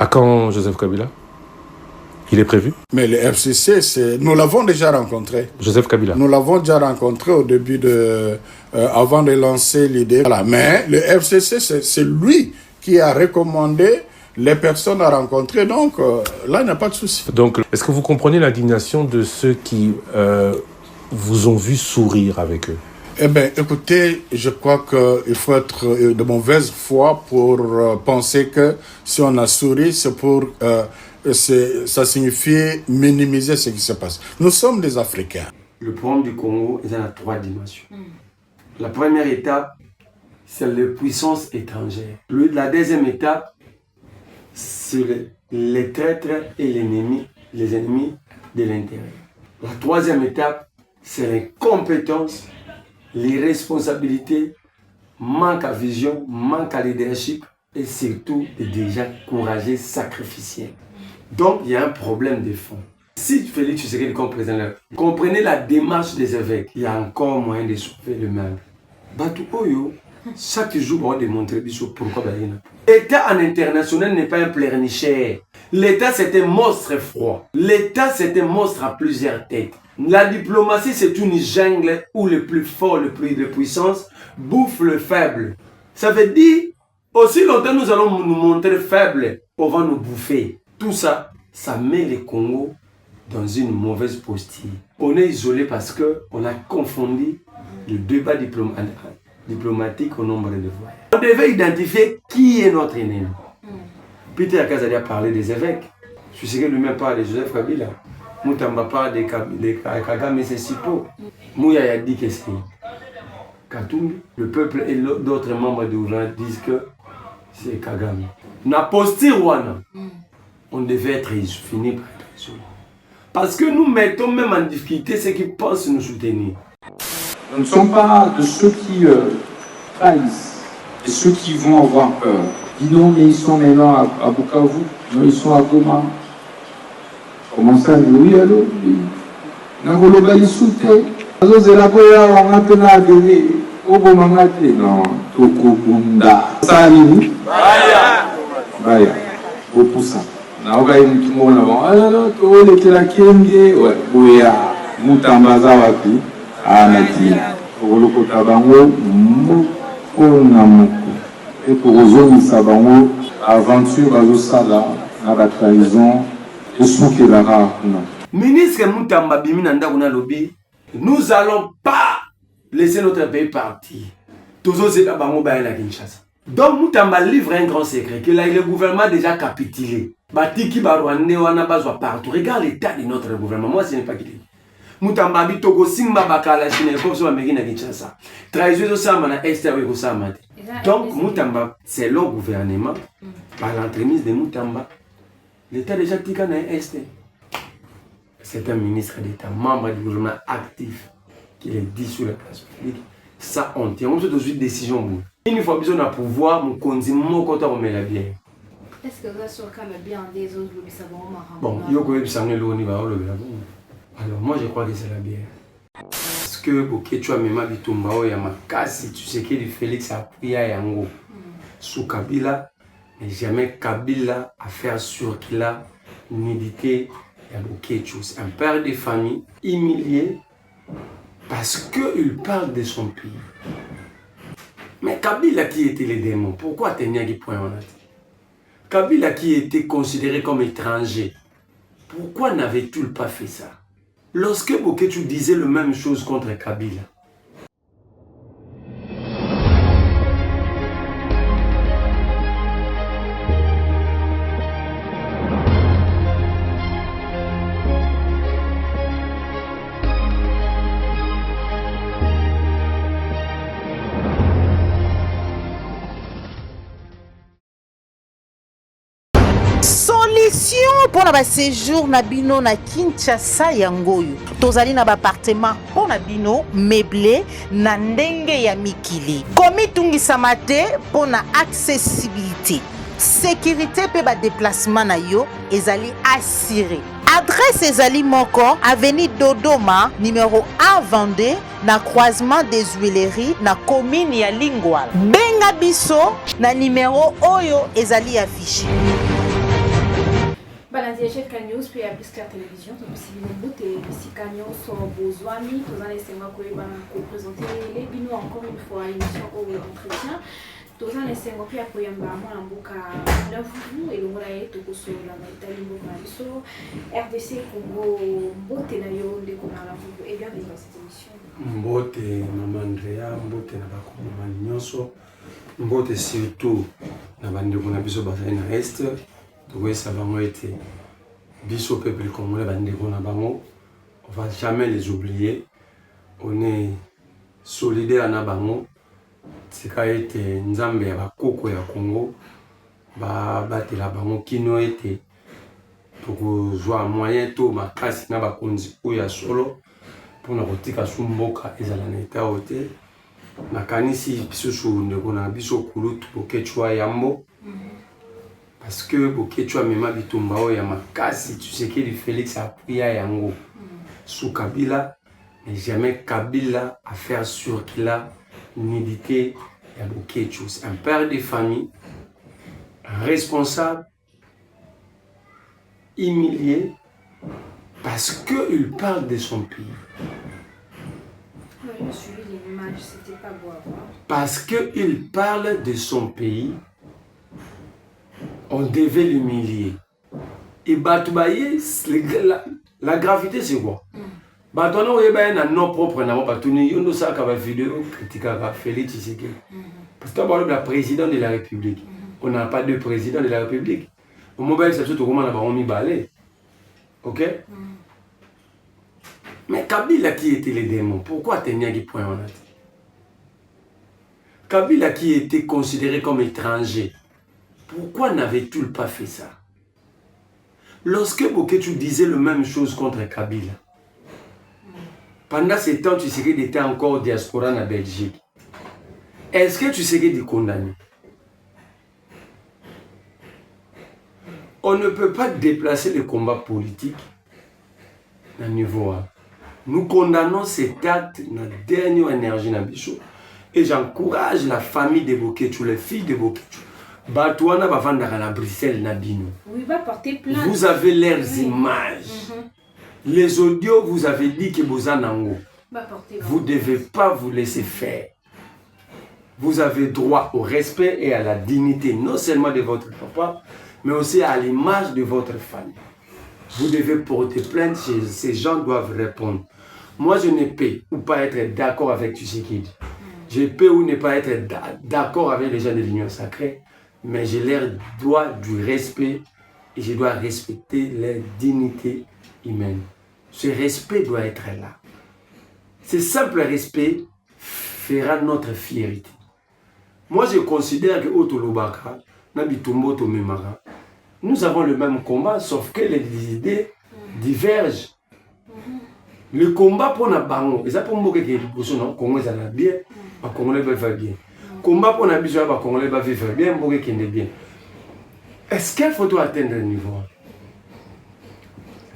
À quand Joseph Kabila? Il est prévu? Mais le FCC, nous l'avons déjà rencontré. Joseph Kabila? Nous l'avons déjà rencontré au début avant de lancer l'idée. Voilà. Mais le FCC, c'est lui qui a recommandé les personnes à rencontrer. Donc là, il n'y a pas de souci. Donc, est-ce que vous comprenez l'indignation de ceux qui vous ont vu sourire avec eux? Eh bien, écoutez, je crois qu'il faut être de mauvaise foi pour penser que si on a souri, c'est pour... ça signifie minimiser ce qui se passe. Nous sommes des Africains. Le problème du Congo est dans 3 dimensions. La première étape, c'est les puissances étrangères. La deuxième étape, c'est les traîtres et les ennemis de l'intérieur. La troisième étape, c'est les compétences, les responsabilités, manque à vision, manque à leadership et surtout des gens courageux, sacrificiels. Donc, il y a un problème de fond. Si Félix Tshisekedi comme président, comprenez la démarche des évêques, il y a encore moyen de sauver le mal. Batu Oyo, chaque jour, on va démontrer pourquoi. L'État en international n'est pas un pleurnicheur. L'État, c'est un monstre froid. L'État, c'est un monstre à plusieurs têtes. La diplomatie, c'est une jungle où le plus fort, le plus de puissance, bouffe le faible. Ça veut dire, aussi longtemps nous allons nous montrer faibles, on va nous bouffer. Tout ça, ça met le Congo dans une mauvaise posture. On est isolé parce qu'on a confondu le débat diplomatique au nombre de voix. On devait identifier qui est notre ennemi. Peter Akazali a parlé des évêques. Je sais que lui-même parle de Joseph Kabila. Moutamba parle de Kagame Sesipo. Mouya a dit que c'est Katumbi. Le peuple et d'autres membres du gouvernement disent que c'est Kagame. Na posture wana. On devait être fini par être isolé. Parce que nous mettons même en difficulté ceux qui pensent nous soutenir. Nous ne sommes pas de ceux qui trahissent et ceux qui vont avoir peur. Dis non, mais ils sont maintenant à Bukavu, non, ils sont à Goma. Comment ça? Oui, allô? Nangoloba Isute. Azozelaboya, on a peine à donner. Obomangate, non, Tokobunda. Sali, Baya, Opoussa. Naoka mtumo na bon to lekela kenge ouais boya mutambaza wapi anati olokota bango moko na moko et pour ozomisa bango aventure bazosala na ba trahison et soukelara non. Ministre Mutamba bimina ndakuna lobi, nous allons pas laisser notre pays partir. Tozo zeta bango ba na Kinshasa. Donc Mutamba livre un grand secret que là le gouvernement a déjà capitulé. Batiki Barwande wana bazwa partout. Regarde l'état de notre gouvernement. Moi, ce n'est pas quitté. Mutamba Togo Simba Bakala Chine comme ça Amérique na Kinshasa. Trahison ça mana extérieur ko ça mate. Donc Mutamba c'est le gouvernement par l'entremise de Mutamba. L'état déjà tika na est. C'est un ministre d'État, membre du gouvernement actif qui est dit sur la place publique. Ça on tient. On se doit une décision. Une fois besoin de pouvoir mon konzi moko ta remet la bière. Est-ce que ça soit quand même bien des autres lobbies savants? Bon, alors moi je crois que c'est la bière. Parce que tu as même Bitumba ya makasi, tu sais que Félix a prié à Yango. Sous Kabila, mais jamais Kabila a fait sûr qu'il a médité c'est un père de famille humilié parce qu'il parle de son pays. Mais Kabila qui était les démons, pourquoi tenir qui point en tête? Kabila qui était considéré comme étranger, pourquoi n'avait-il pas fait ça? Lorsque Boketu disait la même chose contre Kabila, solution pour na séjour na bino na Kinshasa yangoyo tozali na appartement pour na bino meublé na ndenge ya mikili komi tungisa te pour na accessibilité sécurité pe ba déplacement na yo ezali assuré. Adresse ezali moko avenue Dodoma numéro 1 Vendée na croisement des Huileries na commune ya Lingwala. Benga biso na numéro oyo ezali affiché. Tanzania chef Kanyos puis à plus la télévision donc si nous boutez si Kanyos sont besoin ni tous les semaines que va présenter les bino encore une fois émission au entretien tous les semaines puis après yamba moi mboka na vous et le voilà est au so la Italie mboka so RDC Congo mbote na yo de kona la vous et bienvenue dans cette émission mbote mama Andrea mbote na bakoma nyonso mbote surtout na bandeko na biso bazali na est ça va été biso peuple congolais bandeko na bango on va jamais les oublier on est solidaire na bango tika ete nzambe ya bakoko ya Congo ba batela bango kino ete tokozwa moyen to makasi na bakonzi oyo ya solo mpona kotika su mboka ezala na eta oyo te nakanisi biso ndeko na biso kulutu bokechwa yambo parce que bokechwa mema bitumba oyo ya makasi Tshisekedi Félix a prié yango sous Kabila mais jamais Kabila a fait sûr qu'il a une unité ya bokechwa c'est un père de famille un responsable humilié parce que il parle de son pays. Oui, je suis l'image, c'était pas beau à voir. Parce qu'il parle de son pays, on devait l'humilier. Et Batoubaye, la gravité c'est quoi? Batouana ouye na non propre na batuni yondo sa ka vidéo critique à Félix Tshisekedi. Parce que le président de la République, on n'a pas de président de la République. Au mobile c'est surtout comment on a mis balai. OK? Mais Kabila qui était les démons, pourquoi tenir qui point en tête? Kabila qui était considéré comme étranger, pourquoi n'avait-il pas fait ça? Lorsque Boketu disait la même chose contre Kabila, pendant ce temps, tu serais était encore diaspora en Belgique. Est-ce que tu serais condamné? On ne peut pas déplacer le combat politique à niveau 1. Nous condamnons cet acte, notre dernière énergie dans Bichot. Et j'encourage la famille de Boketu, les filles de Boketu. Batouana va vendre à la Bruxelles, Nabino. Oui, va porter plainte. Vous avez leurs images. Les audios, vous avez dit que vous en avez. Vous ne devez pas vous laisser faire. Vous avez droit au respect et à la dignité, non seulement de votre papa, mais aussi à l'image de votre famille. Vous devez porter plainte, ces gens doivent répondre. Moi, je ne peux ou pas être d'accord avec Tshisekedi. Je peux ou ne pas être d'accord avec les gens de l'Union sacrée, mais je leur dois du respect et je dois respecter leur dignité humaine. Ce respect doit être là. Ce simple respect fera notre fierté. Moi, je considère que Otolobaka, Nabitumbo Tomemara, nous avons le même combat, sauf que les idées divergent. Le combat pour la bango, et ça pour moi que les Congolais ça va bien, les Congolais va bien. Le combat pour la biso, les Congolais va vivre bien, pour qu'ils ne bien. Est-ce qu'il faut atteindre le niveau?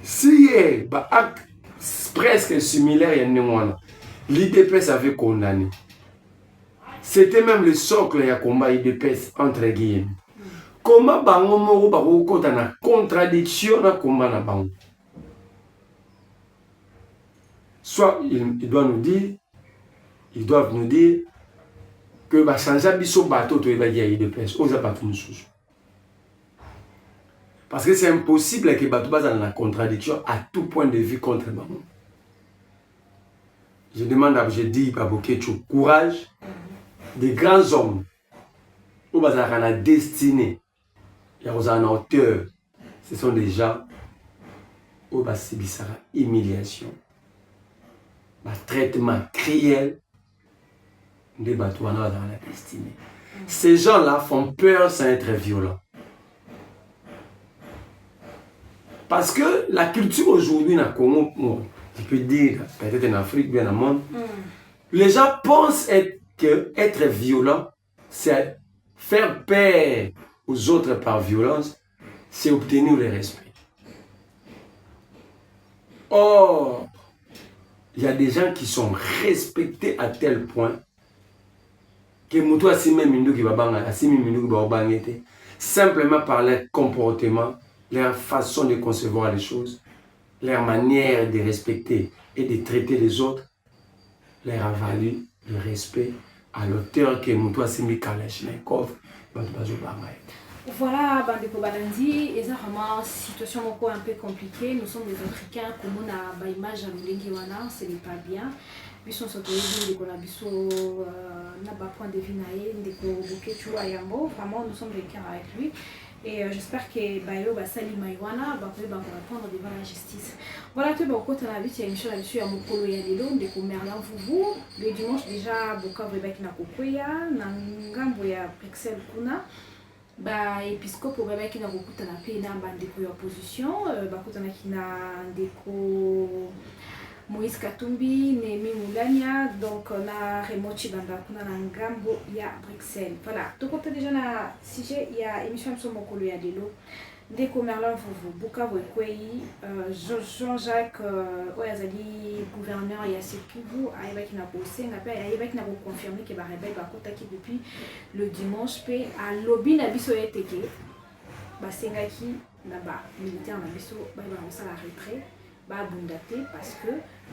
Si il y a un acte presque similaire, l'IDPS avait condamné. C'était même le socle du combat IDPS entre guillemets. Comment bango moko bako na contradiction na combat na bango? Soit ils doivent nous dire que ba changer biso bateau to eba ya IDPS oza bateau mususu. Parce que c'est impossible que bateau basa na contradiction à tout point de vue contre bango. Je demande à Boketu courage des grands hommes où basa na destinée. Il y a un auteur, ce sont des gens où il y a une humiliation, un traitement cruel des bateaux dans la destinée. Ces gens-là font peur sans être violents. Parce que la culture aujourd'hui dans le Congo, je peux dire peut-être en Afrique, bien dans le monde, les gens pensent qu'être violent, c'est faire peur aux autres par violence, c'est obtenir le respect. Or, il y a des gens qui sont respectés à tel point que simplement par leur comportement, leur façon de concevoir les choses, leur manière de respecter et de traiter les autres, leur a valu le respect à l'auteur que nous avons mis Kalachnikov. Voilà, Bandeko Balandi, et ça vraiment situation un peu compliquée. Nous sommes des Africains, comme on a une image à l'Ulingiwana, ce n'est pas bien. Puis on se retrouve dans n'a pas point de vie vraiment nous sommes des cœurs avec lui. Et j'espère que Bayo Basali Maïwana va répondre devant la justice. Voilà, tout le monde a vu, il y a une chose là-dessus à Mokolo Yadelo, de Merlin Fouvou. Le dimanche déjà, Bokavu Baki na Kokoya, Nangambo ya Pexel Kuna. Épiscope Babaki na Kokutana pe na bandeko ya opposition, bakutana kina ndeko Moïse Katumbi, Némi Moulania, donc on a Remochi Banda, on a Ngambo, il y a Bruxelles. Voilà, tout compte déjà dans le sujet, il y a émission de Somokolo Yadelo, Deko Merlin Vouvou, Bukavu Kwei, Jean-Jacques Oyazali, gouverneur, il y a Sekivu, Aïbaki Naposé, Aïbaki Nabo confirmé que Barebel Bakotaki depuis le dimanche, à Lobby Nabiso Eteke, Basengaki, Naba, militaire Nabiso, Baïba la retrait. Abundaté parce que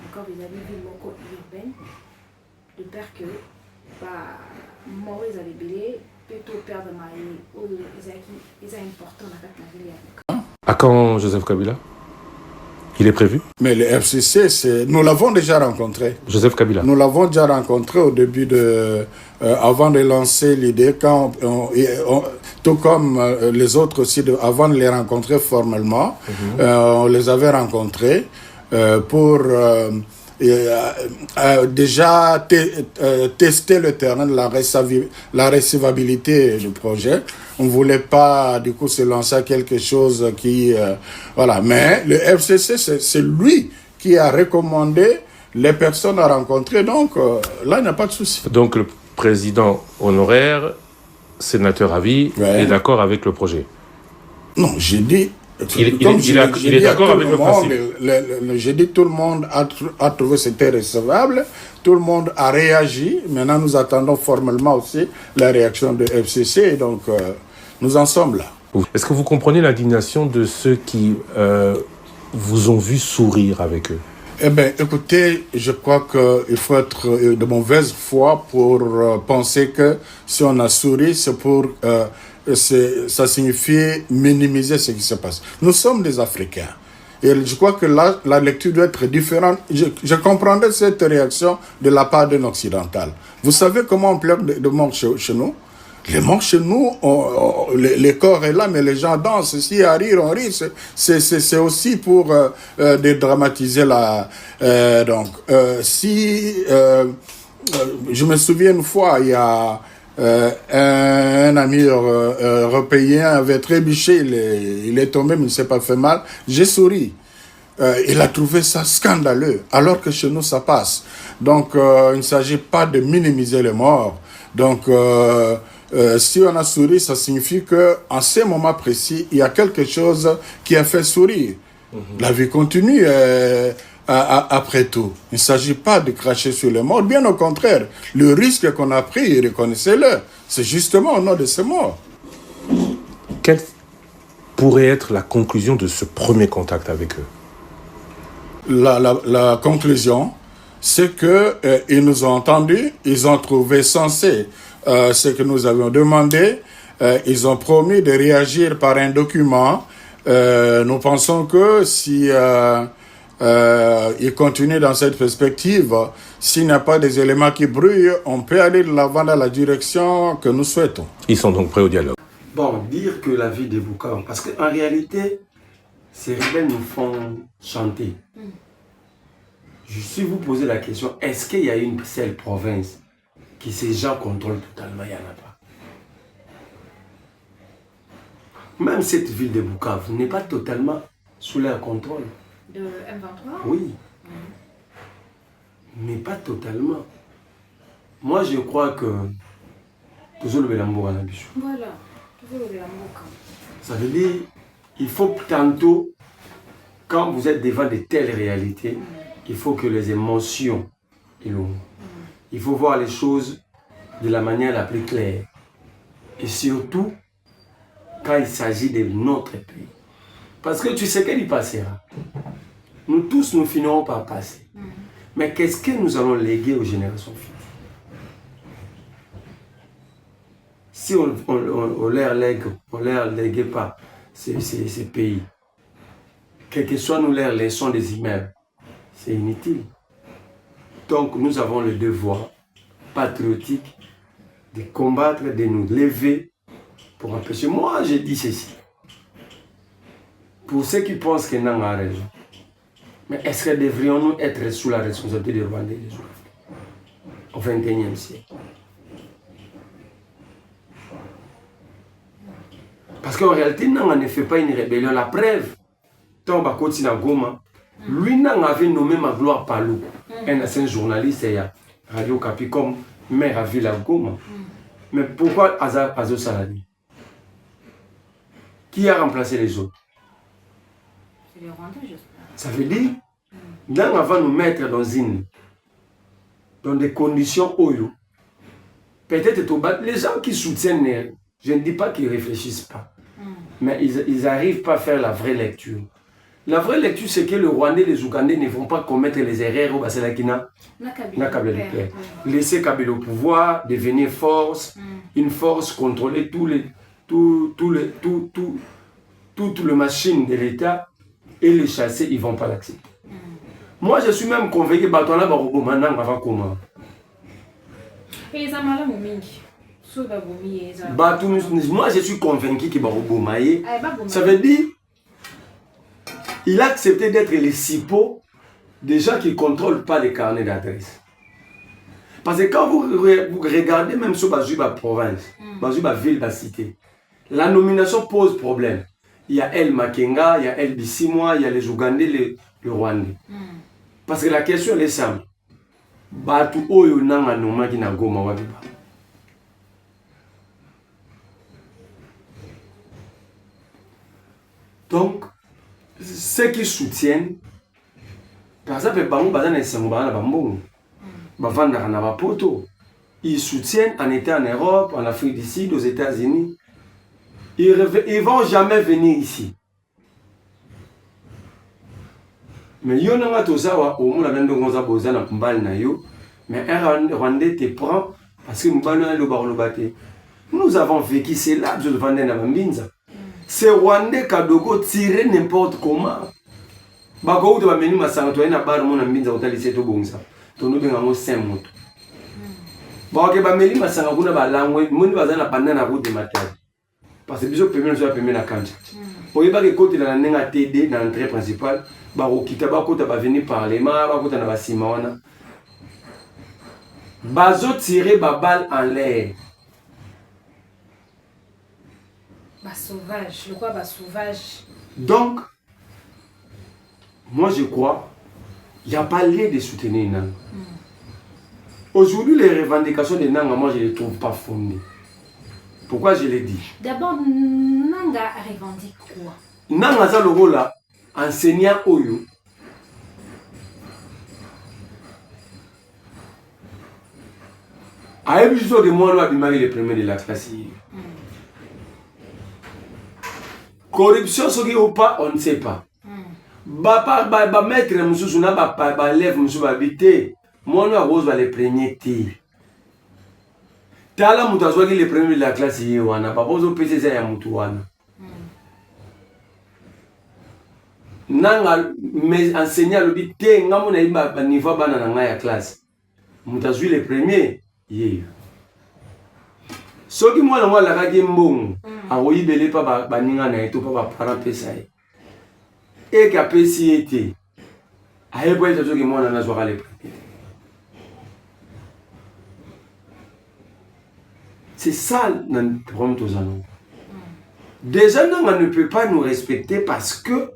encore ils avaient vu moko urbaine de peur que mort ils avaient belé plutôt perdre ma ils important dans la ville. À quand Joseph Kabila? Il est prévu? Mais le FCC, nous l'avons déjà rencontré. Joseph Kabila. Nous l'avons déjà rencontré au début avant de lancer l'idée, tout comme les autres aussi, avant de les rencontrer formellement, on les avait rencontrés pour déjà tester le terrain, la recevabilité du projet. On ne voulait pas, du coup, se lancer à quelque chose qui... voilà. Mais le FCC, c'est lui qui a recommandé les personnes à rencontrer. Donc, là, il n'y a pas de souci. Donc, le président honoraire, sénateur à vie, est d'accord avec le projet? Non, j'ai dit... Il est d'accord avec le principe. J'ai dit tout le monde a trouvé que c'était recevable. Tout le monde a réagi. Maintenant, nous attendons formellement aussi la réaction de FCC. Donc, nous en sommes là. Est-ce que vous comprenez l'indignation de ceux qui vous ont vu sourire avec eux? Eh bien, écoutez, je crois qu'il faut être de mauvaise foi pour penser que si on a souri, c'est pour... ça signifie minimiser ce qui se passe. Nous sommes des Africains. Et je crois que là, la lecture doit être différente. Je comprendrais cette réaction de la part d'un occidental. Vous savez comment on pleure de morts chez nous? Les morts chez nous, les corps est là, mais les gens dansent. Si à rire, on rit. C'est aussi pour dédramatiser la... je me souviens une fois, il y a... un ami européen avait trébuché, il est tombé, mais il ne s'est pas fait mal. J'ai souri. Il a trouvé ça scandaleux, alors que chez nous, ça passe. Donc, il ne s'agit pas de minimiser les morts. Donc, si on a souri, ça signifie qu'en ces moments précis, il y a quelque chose qui a fait sourire. La vie continue. Après tout, il ne s'agit pas de cracher sur les morts, bien au contraire. Le risque qu'on a pris, reconnaissez-le, c'est justement au nom de ces morts. Quelle pourrait être la conclusion de ce premier contact avec eux? La conclusion, c'est qu'ils nous ont entendus, ils ont trouvé sensé ce que nous avions demandé, ils ont promis de réagir par un document. Nous pensons que si... il continue dans cette perspective. S'il n'y a pas des éléments qui brûlent, on peut aller de l'avant dans la direction que nous souhaitons. Ils sont donc prêts au dialogue. Bon, dire que la vie des Bukavu, parce qu'en réalité, ces rebelles nous font chanter. Si vous posez la question, est-ce qu'il y a une seule province qui ces gens contrôlent totalement? Il n'y en a pas. Même cette ville de Bukavu n'est pas totalement sous leur contrôle. De M23? Oui. Mais pas totalement. Moi, je crois que... Toujours le Bélambo à la bichou. Voilà. Toujours le Bélambo. Ça veut dire, il faut tantôt, quand vous êtes devant de telles réalités, il faut que les émotions éloignent. Il faut voir les choses de la manière la plus claire. Et surtout, quand il s'agit de notre pays. Parce que tu sais qu'elle y passera. Nous tous, nous finirons par passer. Mais qu'est-ce que nous allons léguer aux générations futures? Si on leur lègue pas ces pays, quel que soit nous leur laissons des immeubles, c'est inutile. Donc nous avons le devoir patriotique de combattre, de nous lever pour empêcher. Moi, j'ai dit ceci. Pour ceux qui pensent que Nanga a raison, mais est-ce que devrions-nous être sous la responsabilité des Rwandais et des autres au XXIe siècle? Parce qu'en réalité, Nanga ne fait pas une rébellion. La preuve, Tomba Kotina Goma, lui Nanga avait nommé Magloire Palou, un ancien journaliste et Radio Kapi comme maire à Villa Goma. Mais pourquoi Azo Saladi? Qui a remplacé les autres? C'est les Rwandais, j'espère. Ça veut dire, Nanga va nous mettre dans des conditions oyo. Peut-être les gens qui soutiennent, je ne dis pas qu'ils ne réfléchissent pas. Mais ils n'arrivent pas à faire la vraie lecture. La vraie lecture, c'est que le Rwandais et les Ougandais ne vont pas commettre les erreurs au Baselakina. Laisser Kabila au pouvoir, devenir force, une force, contrôler tout le machine de l'État et les chasser, ils ne vont pas l'accepter. Moi, je suis même convaincu que Batona Barobomanang va comment. Et ça m'a l'air moi, je suis convaincu que Barobomaye, ça veut dire il a accepté d'être les cipeaux des gens qui ne contrôlent pas les carnets d'adresse. Parce que quand vous regardez même sur Bazuba province, Bazuba ville, la cité, la nomination pose problème. Il y a El Makenga, il y a El Bissimwa, il y a les Ougandais, le Rwandais. Parce que la question est simple. Batu oyo nanga noma ki na Goma wabiba. Donc, ceux qui soutiennent, par exemple, ils soutiennent en étant en Europe, en Afrique du Sud, aux États-Unis. Ils ne vont jamais venir ici. Mais il y a des gens qui mais un Rwandais te prend parce que nous avons vécu cela. C'est Rwandais Kadogo tiré n'importe comment. Bako uto bameni masanga to ina bar mona mbinza utalise to bongsa. To no benga mo semoto. Bako bameli masanga kuna balangwe muni bazana banana route matin. Parce que biso premier so premier na kancha. Oyeba ke côté na nenga TD na entrée principale, bako kita bako ta ba venir parlement, bako ta na basima wana. Bazo tirer ba balle en l'air. Bah sauvage, le quoi bah sauvage. Donc moi je crois il n'y a pas lieu de soutenir Nanga. Aujourd'hui les revendications de Nanga, moi je ne les trouve pas fondées. Pourquoi je l'ai dit? D'abord Nanga revendique quoi? Nanga ça le rôle là, enseignant Oyo. A épisode de moi là démarrer les premiers de la classe. Corruption ce qui ou pas, on ne sait pas. Ba maître mususu na ba lève mususu ba bité. Moi na rose va les premiers tirs. Tala mutu azwaki les premiers de la classe yi wana ba bozo pesa ya mutu wana. Nanga mes enseignants le bité ngamo na imba niveau bana na nga ya classe. Mutu azwi les premiers yi. Soki mwana mwala kaki mbongo awoyibele pa baninga na eto pa ba parent pesa ye. Et qu'à PCT, à l'époque, je suis moi dans la soirée. C'est ça le problème de nous. Déjà, on ne peut pas nous respecter parce que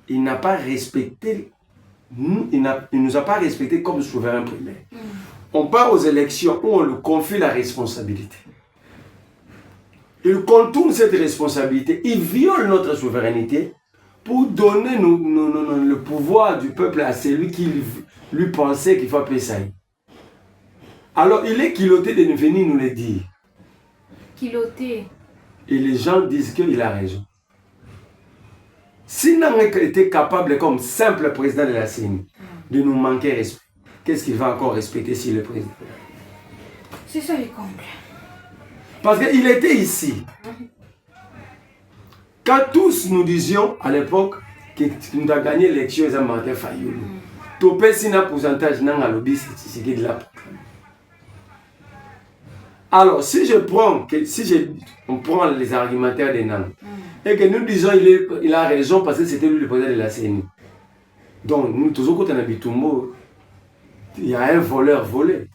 il n'a pas respecté, il nous a pas respecté comme souverain primaire. On part aux élections où on lui confie la responsabilité. Il contourne cette responsabilité, il viole notre souveraineté. Pour donner le pouvoir du peuple à celui qui lui pensait qu'il faut payer ça. Alors il est culotté de venir nous le dire. Culotté. Et les gens disent qu'il a raison. S'il n'a été capable, comme simple président de la CENI, de nous manquer respect, qu'est-ce qu'il va encore respecter si le président? C'est ça les combles. Parce qu'il était ici. Quand tous nous disions à l'époque que nous avons gagné l'élection, ils ont Martin Fayoulou. Topé si un pourcentage dans le lobby, c'est de la. Alors, si on prend les argumentaires des Nang, et que nous disons il a raison parce que c'était lui le président de la CENI. Donc, nous, tous quand on habite au mot, il y a un voleur volé.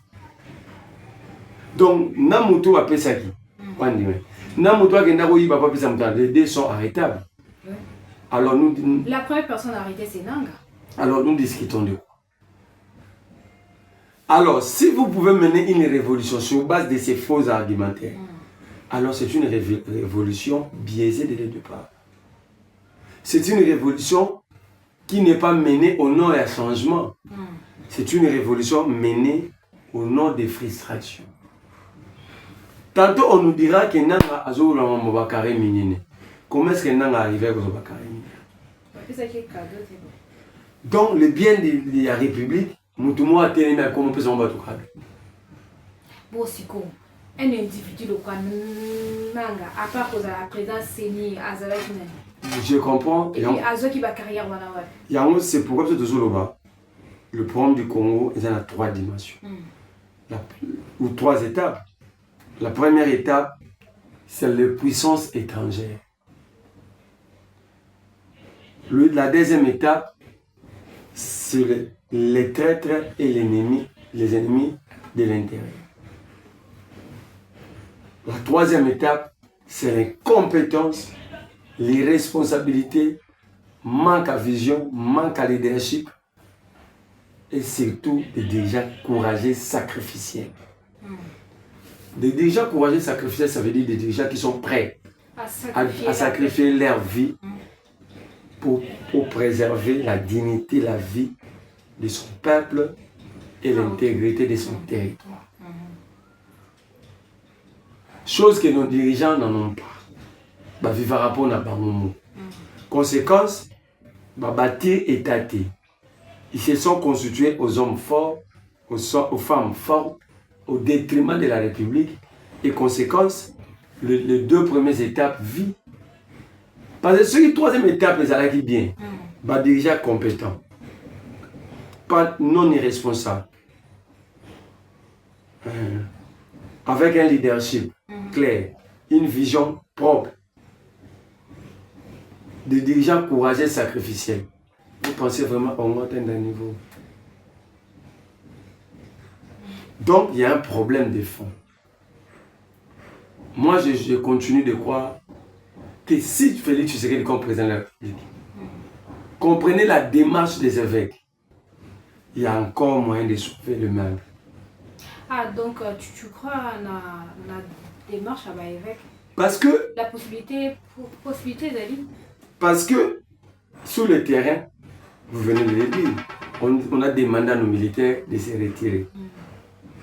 Donc, Namuto a fait ça qui? Namuto a fait ça, les deux sont arrêtables. Alors, la première personne arrêtée, c'est Nanga. Alors, nous discutons de quoi? Alors, si vous pouvez mener une révolution sur base de ces faux argumentaires, alors c'est une révolution biaisée dès le départ. C'est une révolution qui n'est pas menée au nom d'un changement. C'est une révolution menée au nom des frustrations. Tantôt, on nous dira que Nanga a joué dans Mobakare Minine. Comment est-ce que Nanga arrivé à Mobakare Minine? Donc, le bien de la République, nous tout le monde a tenu à comment on peut s'en battre. Bon, c'est quoi? Un individu de quoi Nanga, à part que la présidence CENI, je comprends. Et Azo qui va carrière, c'est pourquoi c'est toujours le problème du Congo est dans 3 dimensions. Ou 3 étapes. La première étape, c'est les puissances étrangères. La deuxième étape, c'est les traîtres et les ennemis de l'intérieur. La troisième étape, c'est les compétences, les responsabilités, manque à vision, manque à leadership et surtout des dirigeants courageux sacrificiels. Des dirigeants courageux sacrificiels, ça veut dire des dirigeants qui sont prêts à sacrifier leur vie pour préserver la dignité, la vie de son peuple et l'intégrité de son territoire. Chose que nos dirigeants n'en ont pas. Vivre rapport n'a pas mon conséquence, bâtir et tâter. Ils se sont constitués aux hommes forts, aux femmes fortes, au détriment de la République. Et conséquence, les 2 premières étapes, vie. Parce que sur les 3e étape, les allez bien. Dirigeants compétents. Pas non irresponsables. Avec un leadership clair, une vision propre, des dirigeants courageux sacrificiels. Vous pensez vraiment qu'on atteint un niveau? Donc, il y a un problème de fond. Moi, je continue de croire que si Félix Tshisekedi comme président de la République, comprenez la démarche des évêques, il y a encore moyen de sauver le mal. Ah, donc tu crois à la démarche à l'évêque? Parce que... La possibilité d'aller? Parce que, sur le terrain, vous venez de le dire, on a demandé à nos militaires de se retirer.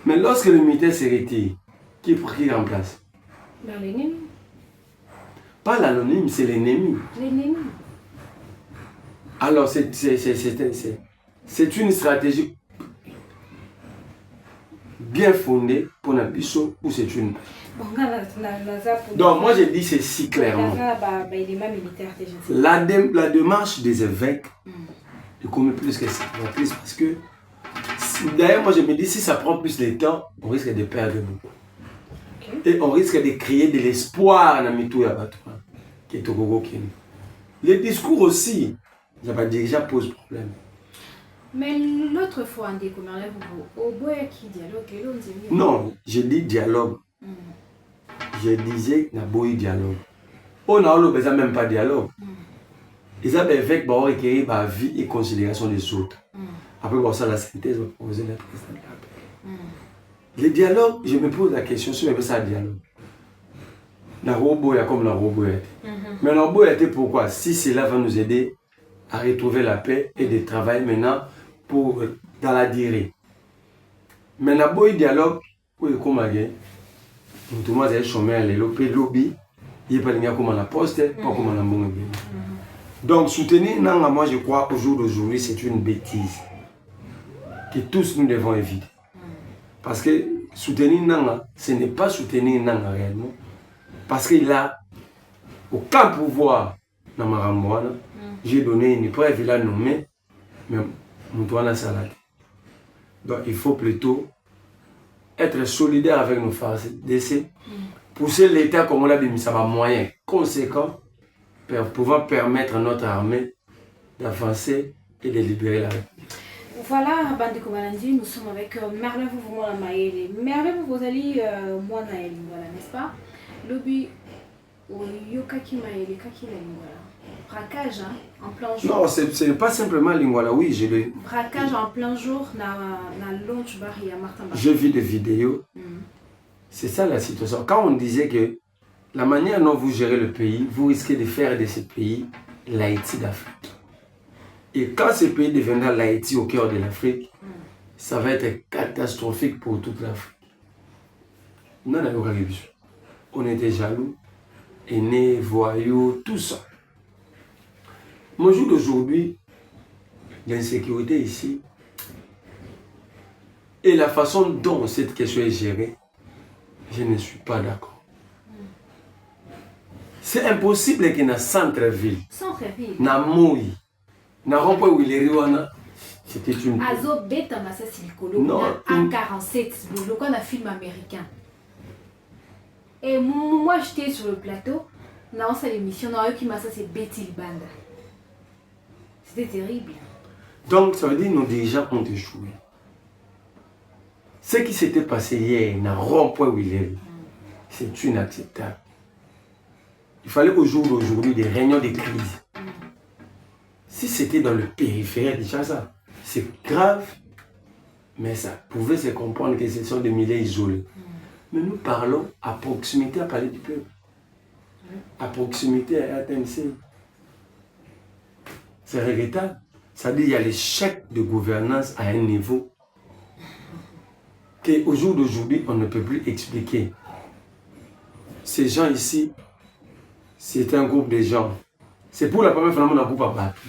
Mais lorsque le militaire se retire, qui remplace? L'ennemi. Pas l'anonyme, c'est l'ennemi. L'ennemi. Alors, c'est une stratégie bien fondée pour la biso ou c'est une... Donc, moi, je dis ceci clairement. La démarche des évêques, je connais plus que ça. Parce que, d'ailleurs, moi, je me dis, si ça prend plus de temps, on risque de perdre beaucoup. Et on risque de créer de l'espoir dans Mitou Yabatouan, qui est au Gogo Kenya. Les discours aussi, les dirigeants posent problème. Mais l'autre fois, on dit au bout qui dialogue, non, je dis dialogue. Je disais qu'il y a un dialogue. On n'a même pas de dialogue. Ils ont avec recueillir la vie et considération des autres. Après, ça, la synthèse va proposer la présidente de la paix. Le dialogue, je me pose la question sur ça dialogue. La robot est comme la robot. Mais la robot était pourquoi? Si cela va nous aider à retrouver la paix et de travailler maintenant dans la durée. Mais la boy dialogue, oui, comme tout le monde est chômé à lobby, il n'y a pas de comme la poste, pas comme la bonne. Donc soutenir Nanga, moi je crois au jour d'aujourd'hui, c'est une bêtise que tous nous devons éviter. Parce que soutenir Nanga, ce n'est pas soutenir Nanga réellement. Parce qu'il a aucun pouvoir dans Maramboana. J'ai donné une preuve, il a nommé, mais Moutouana Salade. Donc il faut plutôt être solidaire avec nos forces d'essai, pousser l'État comme on l'a dit, ça va moyen conséquent pour pouvoir permettre à notre armée d'avancer et de libérer la République. Voilà, Bandeko Balandi, nous sommes avec Merlin Vouvoumona Maëlle. Merlin Vouvouzali, moi Naël, voilà, n'est-ce pas? Lobby, Yokaki Maëlle, Kaki la Lingwala. Braquage hein, en plein jour. Non, ce n'est pas simplement Lingwala, oui, je l'ai. Braquage en plein jour, na launch bar, il y a Martin Bar. J'ai vu des vidéos. C'est ça la situation. Quand on disait que la manière dont vous gérez le pays, vous risquez de faire de ce pays l'Haïti d'Afrique. Et quand ce pays deviendra l'Haïti au cœur de l'Afrique, ça va être catastrophique pour toute l'Afrique. On était jaloux, aînés, voyous, tout ça. Mon jour d'aujourd'hui, l'insécurité ici, et la façon dont cette question est gérée, je ne suis pas d'accord. C'est impossible qu'il y ait un centre-ville. Centre-ville. Na Moui. Na rond-point où il est Riwana. C'était une. Azo Beta Massa Silicolo. Non. A47. Le un film américain. Et moi, j'étais sur le plateau. Dans cette émission, on a eu qui m'a ça, c'est Betty Banda. C'était terrible. Donc, ça veut dire que nos dirigeants ont échoué. Ce qui s'était passé hier, dans le rond-point où il est, c'est inacceptable. Il fallait au jour d'aujourd'hui des réunions de crise. Si c'était dans le périphérique de Chassa, c'est grave, mais ça pouvait se comprendre que ce sont des milliers isolés. Mais nous parlons à proximité à Palais du Peuple, à proximité à ATMC. C'est regrettable. Ça dit qu'il y a l'échec de gouvernance à un niveau qu'au jour d'aujourd'hui, on ne peut plus expliquer. Ces gens ici, c'est un groupe de gens. C'est pour la première fois que nous avons un groupe à battre.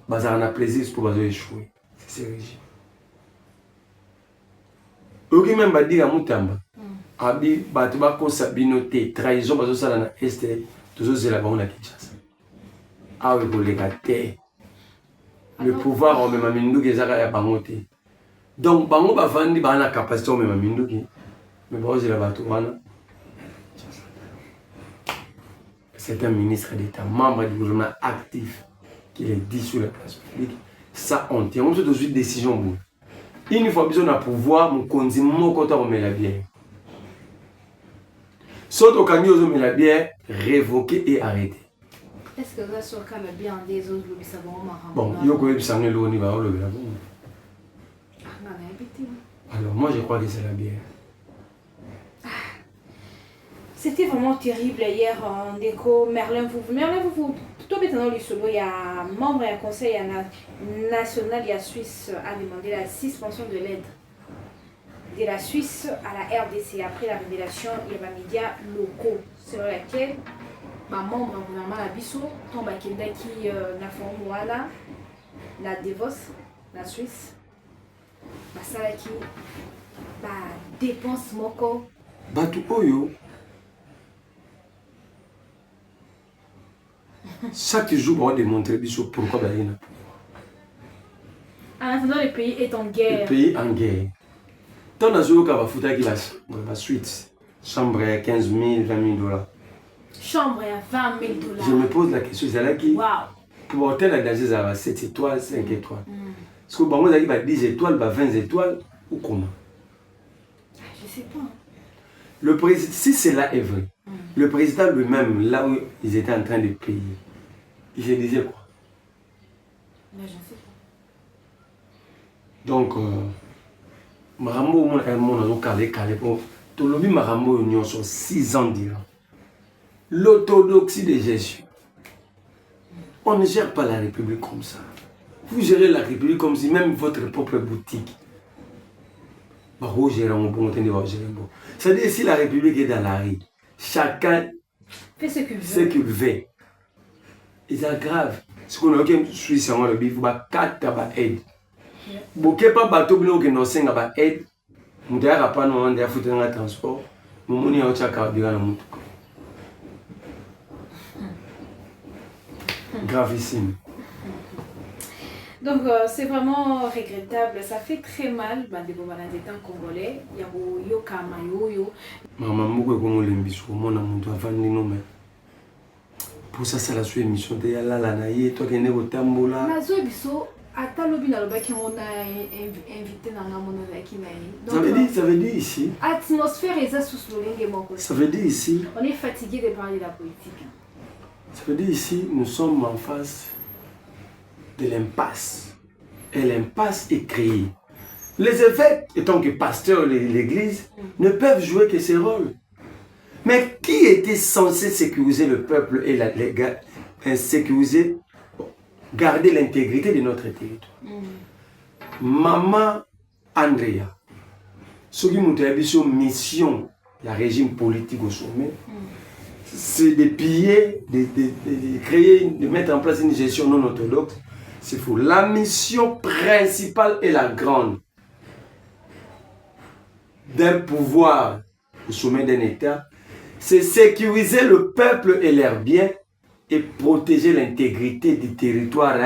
On a plaisir pour échouer. C'est ce régime. Ok, même va dire à Moutamba. Abi, Batuba, Konsabinote, trahison, Bazosa, na Este, tous ces là-bas, on a Kinshasa. Ah oui, pour les gâter. Le pouvoir, on met ma mindou qui est à Bangote. Donc, Bango va vendre la capacité, on met ma mindou qui. Mais bon, c'est la Batouana. C'est un ministre d'État, membre du gouvernement actif, qui est dit sur la place publique. Ça, on tient. On se doit une décision. Une fois besoin de pouvoir, mon conduit, mon côté, on met la bière. Sauf au camion, on met la bière, révoquer et arrêter. Est-ce que vous avez sur le bien des autres, le savon, bon, il y a quand même ça, le niveau, le bien. Alors, moi, je crois que c'est la bière. C'était vraiment terrible hier en déco. Merlin, vous, tout maintenant, il y a un membre du conseil national de la Suisse a demandé la suspension de l'aide de la Suisse à la RDC après la révélation il y a des médias locaux sur laquelle membre du gouvernement la Bissau tombe à qui n'a formé la Devos, la Suisse, ça là qui dépense moko. Batu Oyo. Chaque jour, on va démontrer pourquoi il y a. En attendant, le pays est en guerre. Le pays est en guerre. Tant dans le cas, il va faire la suite. Chambre à 15 000, 20 000 dollars. Chambre à 20 000 dollars. Je me pose la question, c'est là qui. Wow. Pour hôtel à Dagé, ça va 7 étoiles, 5 étoiles. Est-ce que bon, il va 10 étoiles, 20 étoiles ou comment? Je ne sais pas. Si cela est vrai, le président lui-même, là où ils étaient en train de payer, il se disait quoi? Mais je ne sais pas. Donc, Marambo, on a calé pour tout le monde. Marambo, union sur 6 ans d'Iran. L'orthodoxie de Jésus. On ne gère pas la République comme ça. Vous gérez la République comme si même votre propre boutique. C'est-à-dire, si la République est dans la rue, chacun fait ce qu'il veut. Et c'est grave. Ce qu'on a dit, suis sur le bif, bah, 4 aide. Boké pas bateau, bino, qui n'ont 5 aide. Moudia a pas non, on a foutu dans le transport. Mouni a aussi à carburant la moto. Gravissime. Donc c'est vraiment regrettable, ça fait très mal des états congolais. Il y a yo kamayoyo. Maman moko ko lembiso mona muntu avandi no mais. Pour ça c'est la sous émission de yala la na ye to kene ko tambola. Mazo biso ata lobi na lobaki on a invité na ngamona la kinayi. Ça veut dire ici. Atmosphère est sous l'olenge moko. Ça veut dire ici. On est fatigué de parler de la politique. Ça veut dire ici nous sommes en face de l'impasse. Et l'impasse est créée. Les évêques, étant que pasteurs de l'église, ne peuvent jouer que ce rôle. Mais qui était censé sécuriser le peuple et sécuriser, garder l'intégrité de notre territoire? Maman Andrea, ce qui nous a dit mission, le régime politique au sommet, c'est de piller, de créer, de mettre en place une gestion non orthodoxe. C'est faux. La mission principale et la grande d'un pouvoir au sommet d'un État, c'est sécuriser le peuple et leurs biens et protéger l'intégrité du territoire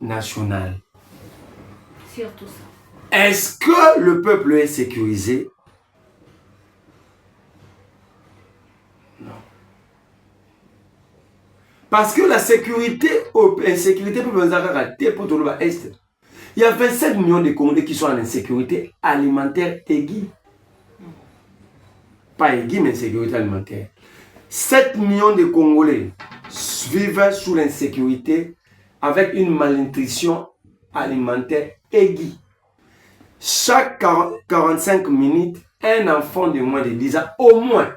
national. Surtout ça. Est-ce que le peuple est sécurisé? Parce que la sécurité, l'insécurité pour Est, il y a 27 millions de Congolais qui sont en insécurité alimentaire aiguë. Pas aiguë, mais insécurité alimentaire. 7 millions de Congolais vivent sous l'insécurité avec une malnutrition alimentaire aiguë. Chaque 45 minutes, un enfant de moins de 10 ans, au moins,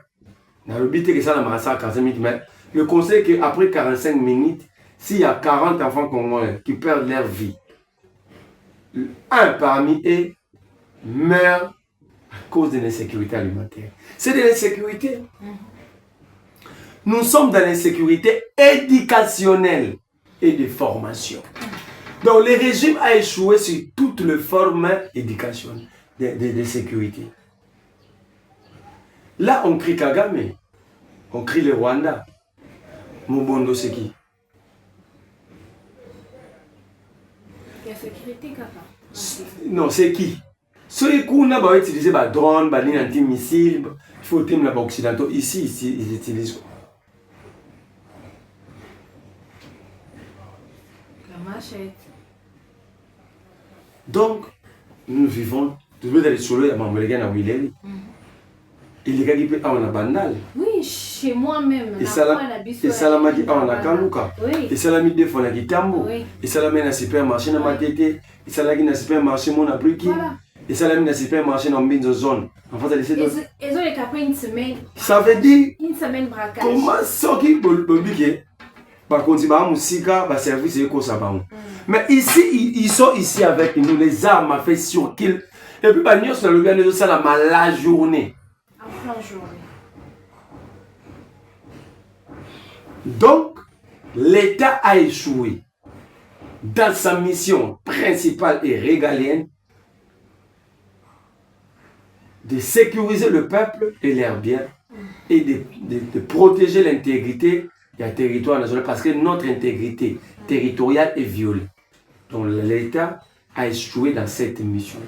dans le but que ça n'a pas 45 minutes, mais le conseil est qu'après 45 minutes, s'il y a 40 enfants congolais qui perdent leur vie, un parmi eux meurt à cause de l'insécurité alimentaire. C'est de l'insécurité. Nous sommes dans l'insécurité éducationnelle et de formation. Donc le régime a échoué sur toutes les formes d'éducation, de sécurité. Là, on crie Kagame, on crie le Rwanda. Mobondo, c'est qui? La sécurité, Kaka. Non, c'est qui? Ceux qui ont utilisé des drones, des lignes anti-missiles, il faut que les occidentaux ici, ils utilisent quoi? La machette. Donc, nous vivons, tu veux aller sur le Mambolégane à Willeri. Il y a des gens qui ont banal. Oui, chez moi-même. Et ça l'a dit à Kaluka. Et ça l'a mis des fois à Gitambo. Et ça l'a mis à supermarché dans ma tête. Et ça l'a mis à supermarché mon abriki. Et ça l'a mis à supermarché dans une zone. En fait, ils ont les capés une semaine. Ça veut dire. Une semaine braquage. Comment ça qui peut publier? Par contre, il y a un musica, un service et ça va. Mais ici, ils sont ici avec nous, les armes à fait sur qu'ils. Et puis, nous sommes le bien de ça la journée. Donc, l'État a échoué dans sa mission principale et régalienne de sécuriser le peuple et leurs biens et de protéger l'intégrité du territoire national parce que notre intégrité territoriale est violée. Donc, l'État a échoué dans cette mission.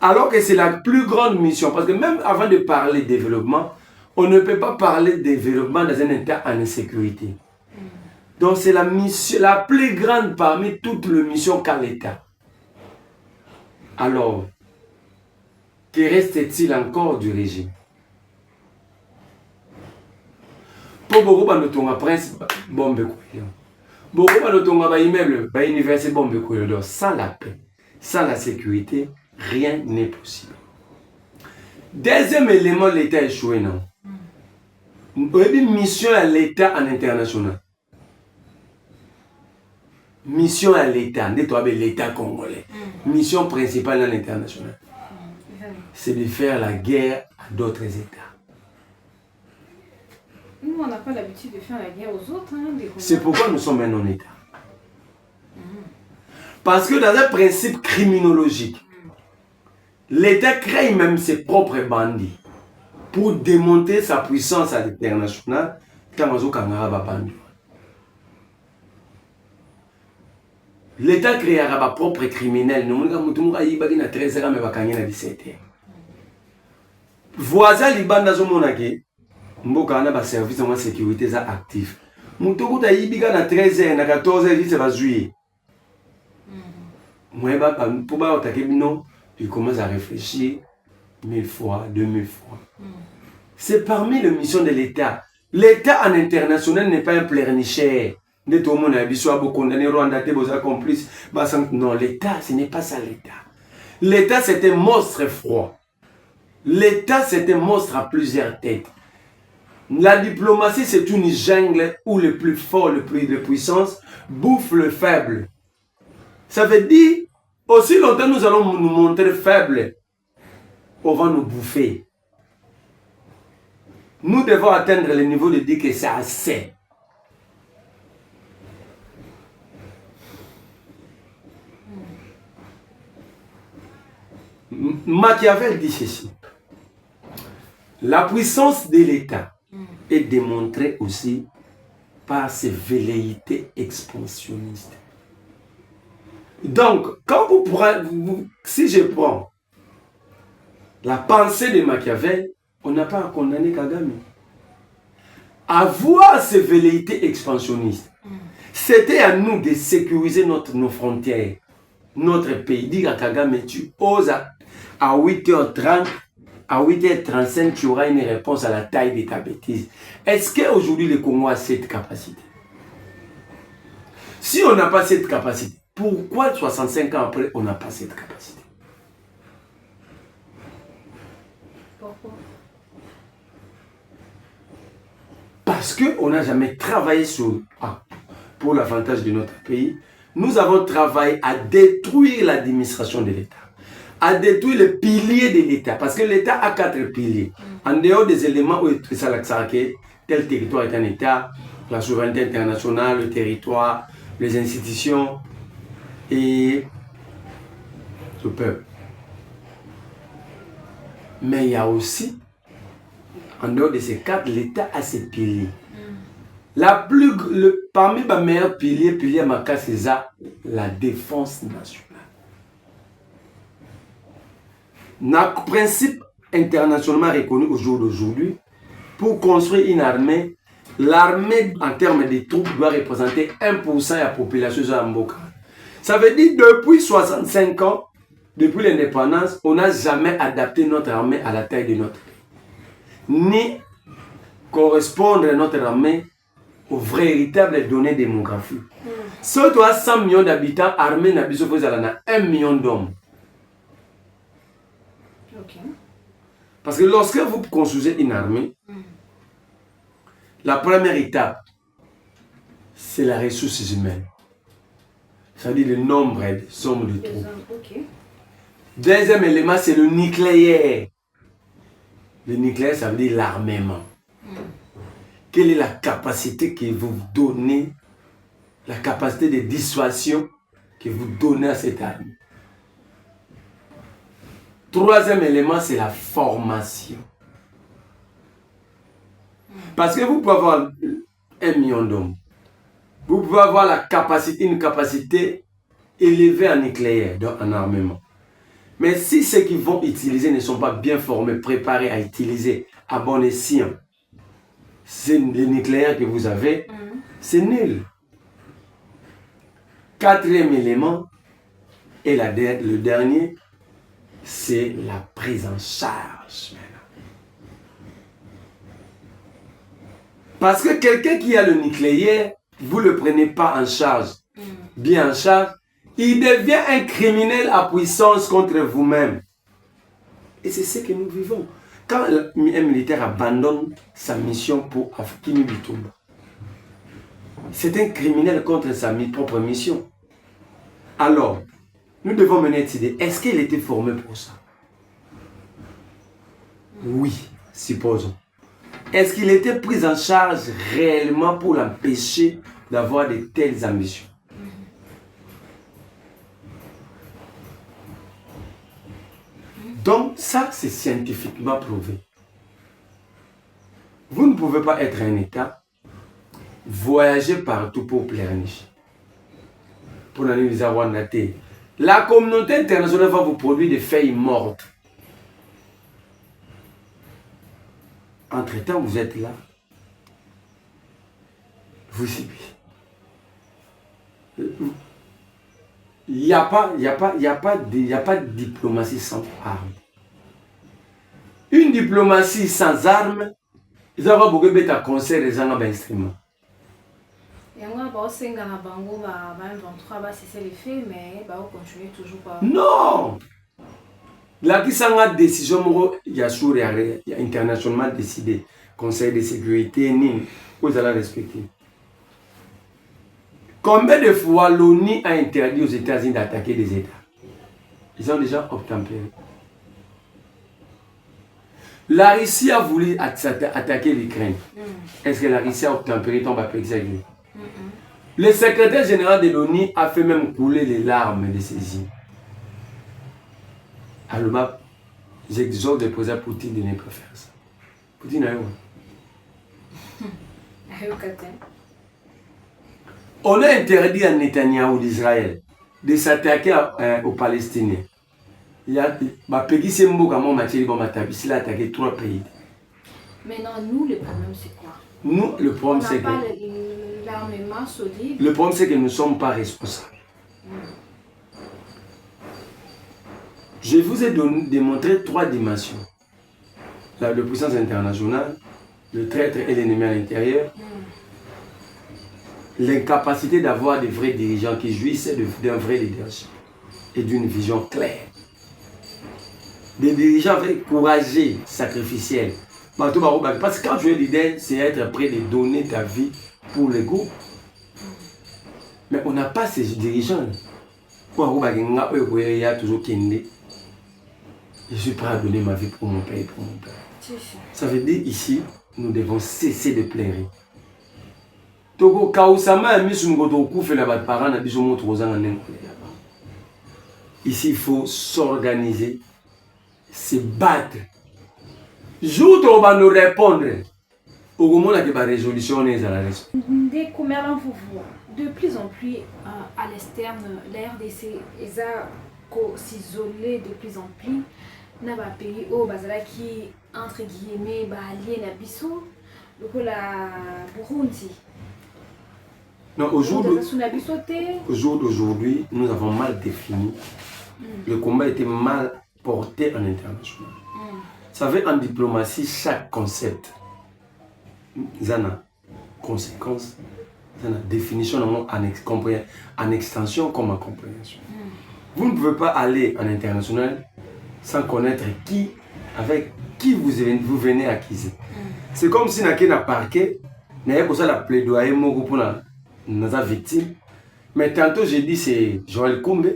Alors que c'est la plus grande mission, parce que même avant de parler de développement, on ne peut pas parler de développement dans un État en insécurité. Donc c'est la mission la plus grande parmi toutes les missions qu'a l'État. Alors, que reste-t-il encore du régime? Pour beaucoup de gens, prince bombe couillon. Beaucoup de gens, immeuble, université bombe couillon. Sans la paix, sans la sécurité, rien n'est possible. Deuxième élément, l'État a échoué, non? Une mission à l'État en international. Mission à l'État, l'État congolais. Mission principale en international. C'est de faire la guerre à d'autres États. Nous, on n'a pas l'habitude de faire la guerre aux autres. Hein, c'est pourquoi nous sommes un non-État. Parce que dans un principe criminologique, l'État crée même ses propres bandits pour démonter sa puissance à l'international quand on a bandit. L'État créera ses propres criminels. Nous avons 13 ans, mais nous avons 17 ans. Voisin Liban dans le mboka na ba service de sécurité za actif. Mutu ta yibiga na 13h na 14h c'est va juillet. Moi ba pour ba attaquer bino, il commence à réfléchir 1000 fois, 2000 fois. C'est parmi les missions de l'État. L'État en international n'est pas un pleurnicheur. De tout le monde a besoin de condamner Rwanda, de vos accomplices. Non, l'État, ce n'est pas ça l'État. L'État, c'est un monstre froid. L'État, c'est un monstre à plusieurs têtes. La diplomatie, c'est une jungle où le plus fort, le plus de puissance, bouffe le faible. Ça veut dire, aussi longtemps nous allons nous montrer faibles, on va nous bouffer. Nous devons atteindre le niveau de dire que c'est assez. Machiavel dit ceci. La puissance de l'État est démontrée aussi par ses velléités expansionnistes. Donc, quand si je prends la pensée de Machiavel, on n'a pas à condamner Kagame. Avoir ces velléités expansionnistes, c'était à nous de sécuriser nos frontières, notre pays. Dire à Kagame, tu oses à 8h30, à 8h35, tu auras une réponse à la taille de ta bêtise. Est-ce qu'aujourd'hui le Congo a cette capacité? Si on n'a pas cette capacité, pourquoi 65 ans après, on n'a pas cette capacité? Pourquoi? Parce qu'on n'a jamais travaillé pour l'avantage de notre pays. Nous avons travaillé à détruire l'administration de l'État, à détruire les piliers de l'État. Parce que l'État a 4 piliers. En dehors des éléments où tel territoire est un État, la souveraineté internationale, le territoire, les institutions et le peuple. Mais il y a aussi, en dehors de ces 4, l'État a ses piliers. Parmi les meilleurs piliers, c'est la défense nationale. Un principe internationalement reconnu au jour d'aujourd'hui, pour construire une armée, l'armée en termes de troupes doit représenter 1% de la population de Mboka. Ça veut dire depuis 65 ans, depuis l'indépendance, on n'a jamais adapté notre armée à la taille de notre pays. Ni correspondre à notre armée aux véritables données démographiques. Si tu as 100 millions d'habitants, l'armée n'a pas 1 million d'hommes. Okay. Parce que lorsque vous construisez une armée, la première étape, c'est la ressource humaine. C'est-à-dire le nombre de sommes de troupes. Okay. Deuxième élément, c'est le nucléaire. Le nucléaire, ça veut dire l'armement. Quelle est la capacité que vous donnez, la capacité de dissuasion que vous donnez à cette armée? Troisième élément, c'est la formation. Parce que vous pouvez avoir 1 million d'hommes. Vous pouvez avoir une capacité élevée en nucléaire, donc en armement. Mais si ceux qui vont utiliser ne sont pas bien formés, préparés à utiliser à bon escient, c'est le nucléaire que vous avez, c'est nul. Quatrième élément, et le dernier, c'est la prise en charge. Parce que quelqu'un qui a le nucléaire, vous ne le prenez pas en charge, bien en charge, il devient un criminel à puissance contre vous-même. Et c'est ce que nous vivons. Quand un militaire abandonne sa mission pour Afkimi Bitumba, c'est un criminel contre sa propre mission. Alors, nous devons mener cette idée. Est-ce qu'il était formé pour ça? Oui, supposons. Est-ce qu'il était pris en charge réellement pour l'empêcher d'avoir de telles ambitions? Donc ça, c'est scientifiquement prouvé. Vous ne pouvez pas être un État, voyager partout pour pleurnicher. Pour l'analyse à Wanate. La communauté internationale va vous produire des feuilles mortes. Entre-temps, vous êtes là. Vous subissez. Il n'y a pas de diplomatie sans armes. Une diplomatie sans armes, ils ont beaucoup de conseils les gens d'instruments. Non! La qui s'en a décision, il y a internationalement décidé. Conseil de sécurité, vous allez respecter. Combien de fois l'ONU a interdit aux États-Unis d'attaquer des États? Ils ont déjà obtempéré. La Russie a voulu attaquer l'Ukraine. Est-ce que la Russie a obtempéré ton papier exagéré? Le secrétaire général de l'ONU a fait même couler les larmes de ses yeux. Alors, j'exhorte le président Poutine de ne pas faire ça. Poutine a eu. On a interdit à Netanyahou d'Israël de s'attaquer aux Palestiniens. Il y a attaqué 3 pays. Maintenant, nous, le problème, c'est quoi? Nous, le problème, c'est que l'armement solide. Le problème, c'est que nous ne sommes pas responsables. Je vous ai démontré 3 dimensions. La puissance internationale, le traître et l'ennemi à l'intérieur, l'incapacité d'avoir des vrais dirigeants qui jouissent d'un vrai leadership et d'une vision claire. Des dirigeants courageux, sacrificiels. Parce que quand tu es leader, c'est être prêt de donner ta vie pour le groupe. Mais on n'a pas ces dirigeants. Il y a toujours Kende. Je suis prêt à donner ma vie pour mon père et pour mon père. Ça veut dire ici, nous devons cesser de pleurer. Ici, il faut s'organiser, se battre. Jour où on va nous répondre, au moment où la résolution est à la résolution. De plus en plus à l'externe, la RDC s'isoler de plus en plus. Dans les pays où qui entre guillemets alliés na biso, la Burundi. Non, au jour d'aujourd'hui, nous avons mal défini. Le combat était mal porté en international. Vous savez, en diplomatie, chaque concept a une conséquence, une définition en extension comme en compréhension. Vous ne pouvez pas aller en international sans connaître avec qui vous venez acquiser. C'est comme si n'a parquet, n'a pas la plaidoyer pour la victime. Mais tantôt j'ai dit c'est Joël Koumbe,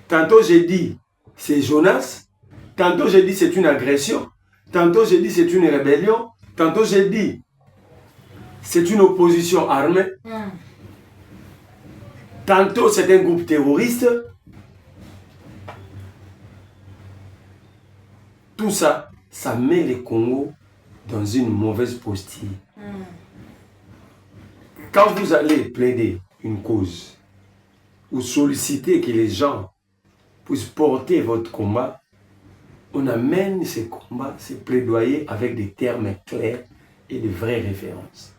tantôt j'ai dit c'est Jonas, tantôt j'ai dit c'est une agression, tantôt j'ai dit c'est une rébellion, tantôt j'ai dit c'est une opposition armée, tantôt c'est un groupe terroriste. Tout ça, ça met le Congo dans une mauvaise posture. Quand vous allez plaider une cause ou solliciter que les gens puissent porter votre combat, on amène ces combats, ces plaidoyers avec des termes clairs et de vraies références.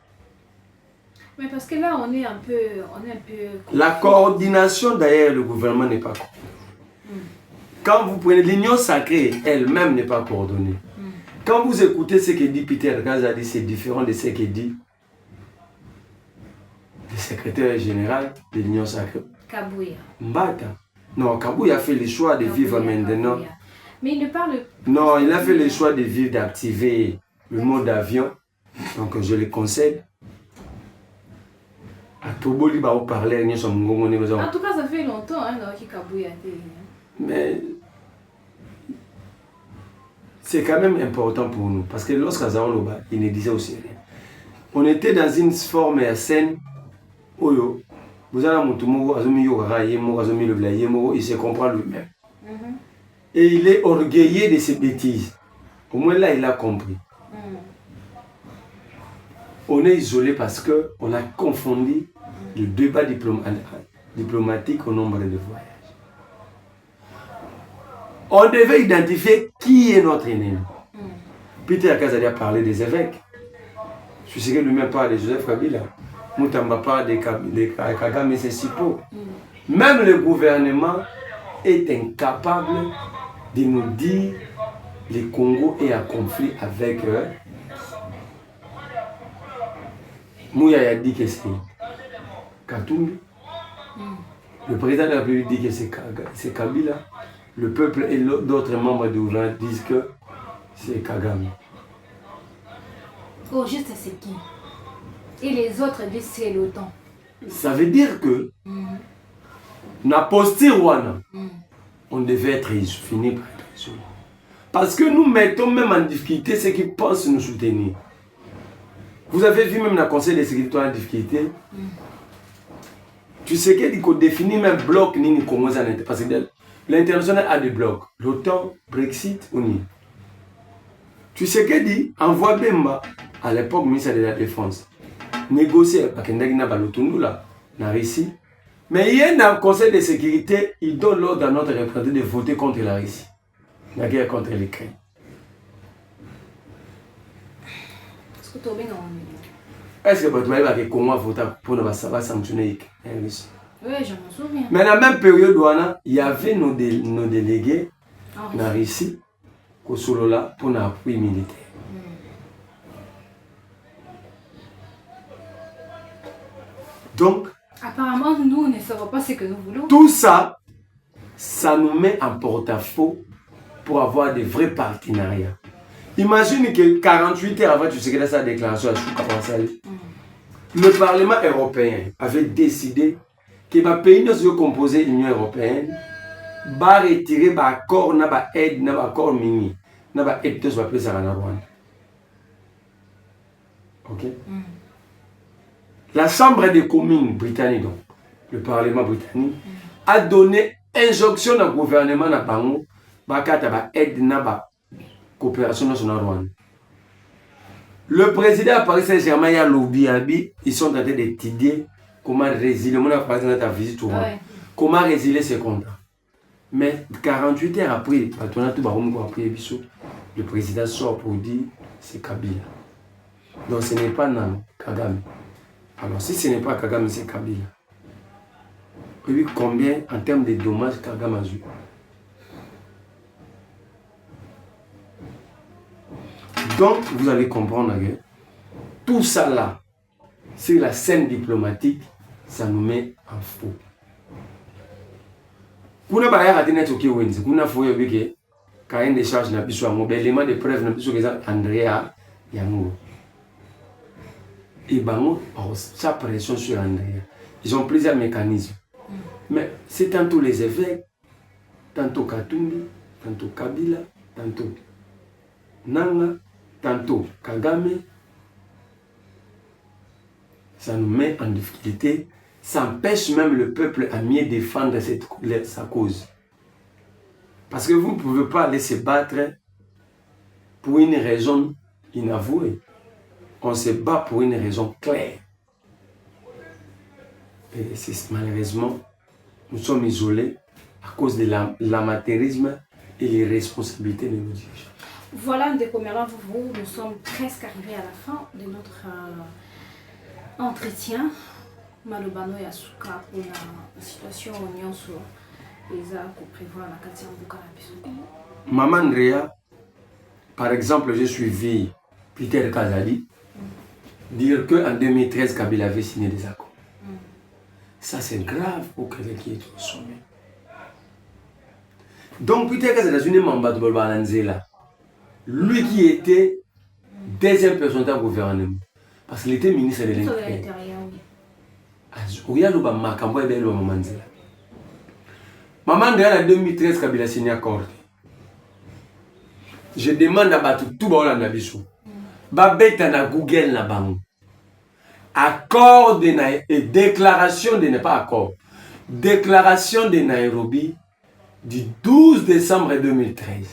Mais parce que là, on est un peu... La coordination d'ailleurs, le gouvernement n'est pas coordonné. Quand vous prenez l'union sacrée, elle-même n'est pas coordonnée. Quand vous écoutez ce que dit Peter Gazadi, c'est différent de ce que dit le secrétaire général de l'union sacrée. Kabouya. Mbata. Non, Kabouya a fait le choix de vivre maintenant. Mais il ne parle... Non, il a fait le choix de vivre, d'activer le mode avion. Donc je le conseille. À Toboli, va vous parler. En tout cas, ça fait longtemps que Kabouya a été... Mais c'est quand même important pour nous. Parce que lorsqu'Azaon Loba, il ne disait aussi rien. On était dans une forme saine. Oyo, vous avez un il se comprend lui-même. Et il est orgueilleux de ses bêtises. Au moins là, il a compris. On est isolé parce qu'on a confondu le débat diplomatique au nombre de voyages. On devait identifier qui est notre ennemi. Peter Kazadi a parlé des évêques. Je sais que lui-même parle de Joseph Kabila. Moutamba parle de Kagame Sesipo. Même le gouvernement est incapable de nous dire que le Congo est en conflit avec Mouya a dit que c'est Katumbi. Le président de la République dit que c'est Kabila. Le peuple et d'autres membres du gouvernement disent que c'est Kagame. Oh, juste c'est qui? Et les autres disent c'est l'OTAN. Ça veut dire que na posture on devait être fini par être isolé. Parce que nous mettons même en difficulté ceux qui pensent nous soutenir. Vous avez vu même dans le Conseil de sécurité en difficulté. Tu sais qu'il faut définir même bloc ni comment ça n'était. Parce que l'international a des blocs. L'OTAN, Brexit, ONU. Tu sais qu'il dit, envoie Bemba, à l'époque, ministre de la Défense, négocier avec Kendagina Balotundu là, dans la Russie. Mais il y a dans le Conseil de sécurité, il donne l'ordre à notre représentant de voter contre la Russie. La guerre contre l'Ukraine. Est-ce que tu vas dire comment voter pour ne pas sanctionner la Russie? Oui, je m'en souviens. Mais dans la même période, il y avait nos délégués dans la Russie pour l'appui militaire. Donc, apparemment, nous ne savons pas ce que nous voulons. Tout ça, ça nous met en porte-à-faux pour avoir des vrais partenariats. Imagine que 48 heures avant, tu sais que sa déclaration à le Parlement européen avait décidé que les pays qui sont composés de l'Union européenne va retirer l'accord, l'aide, l'accord mini, l'aide de ce qu'on appelle Rwanda. Ok? La Chambre des communes britannique, donc, le Parlement britannique, a donné injonction au gouvernement de Bango pour aide la coopération nationale Rwanda. Le président de Paris Saint-Germain et lobby, ils sont en train d'étudier comment résilier, comment résilier ces contrats. Mais 48 heures après, le président sort pour dire c'est Kabila. Donc ce n'est pas Kagame. Alors si ce n'est pas Kagame, c'est Kabila. Et puis combien en termes de dommages Kagame a eu? Donc vous allez comprendre que tout ça là, c'est la scène diplomatique, ça nous met en faux. Kuna baya katine toki wenzi, kuna foyo bike kaende des charges na biso mo élément de preuve na biso que Andrea Yango. Et bango sa pression sur Andrea. Ils ont plusieurs mécanismes. Mais c'est tantôt les évêques, tantôt Katumbi, tantôt Kabila, tantôt Nanga, tantôt Kagame. Ça nous met en difficulté. Ça empêche même le peuple à mieux défendre sa cause. Parce que vous ne pouvez pas aller se battre pour une raison inavouée. On se bat pour une raison claire. Et malheureusement, nous sommes isolés à cause de l'amateurisme et l'irresponsabilité de nos dirigeants. Voilà, Ndeko-Merlin, nous sommes presque arrivés à la fin de notre entretien. Malobano ya suka pour la situation nyonso eza ko prévoir la kati ya mboka na biso. Maman Andrea, par exemple, j'ai suivi Peter Kazadi dire qu'en 2013, Kabila avait signé des accords. Ça, c'est grave pour quelqu'un qui est au sommet. Donc, Peter Kazadi, lui qui était deuxième personne dans le gouvernement, parce qu'il était ministre de l'Intérieur. Maman en 2013, Kabila a signé un accord. Je demande à tout le monde dans Bissou. Babeta na Google na bango. Accord et déclaration de ne pas accord. Déclaration de Nairobi du 12 décembre 2013.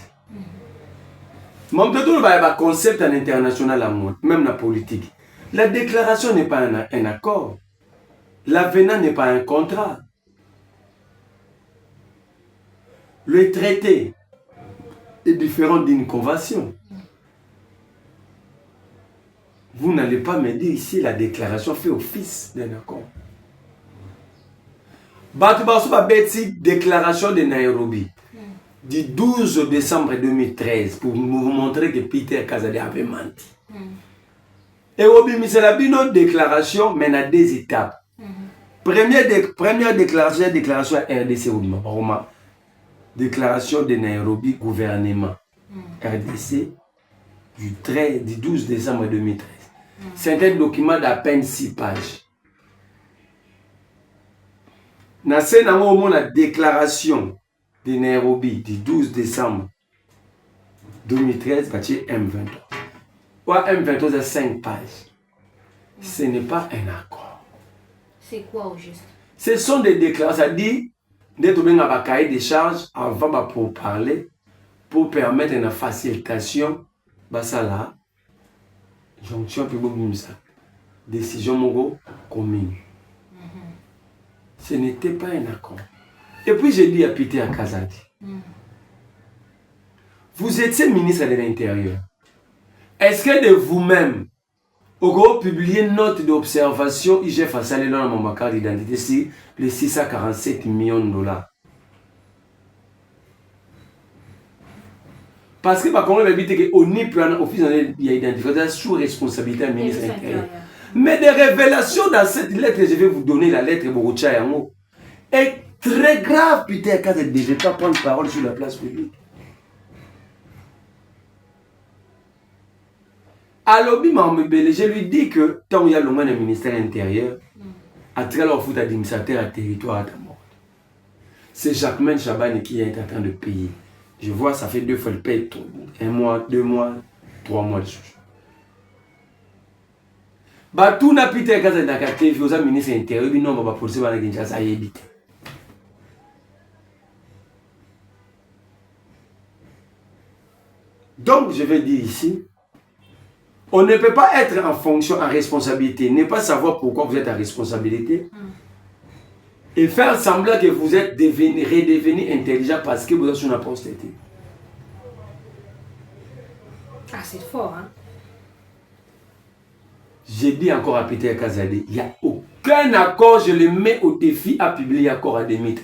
Mon concept en international, même la politique. La déclaration n'est pas un accord. L'avenant n'est pas un contrat. Le traité est différent d'une convention. Vous n'allez pas me dire ici la déclaration fait office d'un accord. Déclaration de Nairobi du 12 décembre 2013 pour vous montrer que Peter Kazadi avait menti. Et c'est la déclaration, mais il y a deux étapes. Première déclaration RDC, déclaration de Nairobi, gouvernement RDC du 12 décembre 2013. C'est un document d'à peine 6 pages. Dans la déclaration de Nairobi du 12 décembre 2013, c'est M23. M23, c'est 5 pages. Ce n'est pas un accord. C'est quoi au juste? Ce sont des déclarations. Ça dit d'être bien à cahier des charges avant pour parler, pour permettre une facilitation. Ça là, jonction publique, décision commune. Ce n'était pas un accord. Et puis j'ai dit à Peter Kazadi, vous étiez ministre de l'Intérieur. Est-ce que de vous-même, vous publiez une note d'observation IGF à saler dans mon carte d'identité sur les 647 millions de dollars? Parce que par contre, on a dit qu'on n'y peut pas office d'identification sous responsabilité du ministre de l'Intérieur. Mais des révélations dans cette lettre, je vais vous donner la lettre Boroucha Yango, est très grave, Peter Kazadi. Je ne vais pas prendre parole sur la place publique. Alors, je lui dis que tant qu'il y a le ministère intérieur, à travers leur foot administrateur à territoire à mort. C'est Jacquemaine Chabane qui est en train de payer. Je vois, ça fait 2 fois le paye, 1 mois, 2 mois, 3 mois de choses. Tout n'a plus été dans la TV aux ministres intérieurs, non, on va police va la ça y est. Donc, je vais dire ici, on ne peut pas être en fonction, en responsabilité, ne pas savoir pourquoi vous êtes en responsabilité et faire semblant que vous êtes redevenu intelligent parce que vous êtes sur la postérité. Ah, c'est fort, hein? J'ai dit encore à Peter Kazadi, il n'y a aucun accord, je le mets au défi à publier accord à 2013.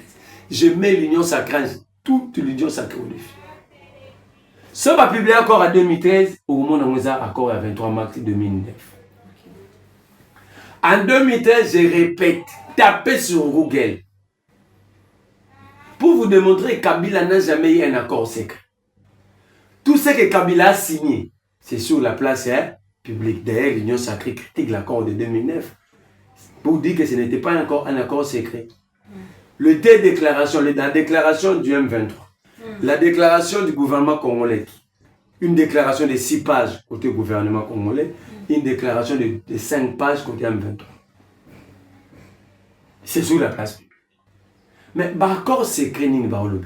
Je mets l'union sacrée, toute l'union sacrée au défi. Si on va publier accord à 2013, au moment où on a accord à 23 mars 2009. En 2013, je répète, tapez sur Google pour vous démontrer que Kabila n'a jamais eu un accord secret. Tout ce que Kabila a signé, c'est sur la place publique. D'ailleurs, l'Union sacrée critique l'accord de 2009 pour dire que ce n'était pas encore un accord secret. Le déclaration, la déclaration du M23, la déclaration du gouvernement congolais, une déclaration de 6 pages côté gouvernement congolais, une déclaration de 5 pages côté M23. C'est sur la place publique. Mais l'accord secret n'est pas le.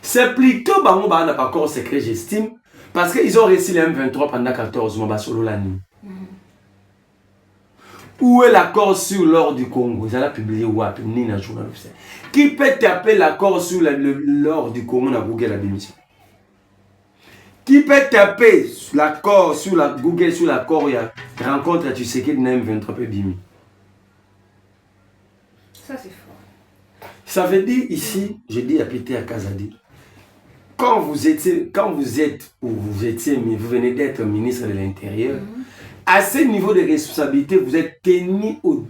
C'est plutôt un accord secret, j'estime, parce qu'ils ont réussi le M23 pendant 14 mois sur la nuit. Où est l'accord sur l'or du Congo? Ils ont publié ni dans le journal officiel. Qui peut taper l'accord sur l'or du Congo dans Google à démission? Qui peut taper l'accord sur la Google sur l'accord il y a rencontre à Tshisekedi dans M23 Bimi? Ça c'est fort. Ça veut dire ici, je dis à Peter Kazadi, quand vous étiez ou vous étiez, mais vous venez d'être ministre de l'Intérieur, à ce niveau de responsabilité, vous êtes tenu au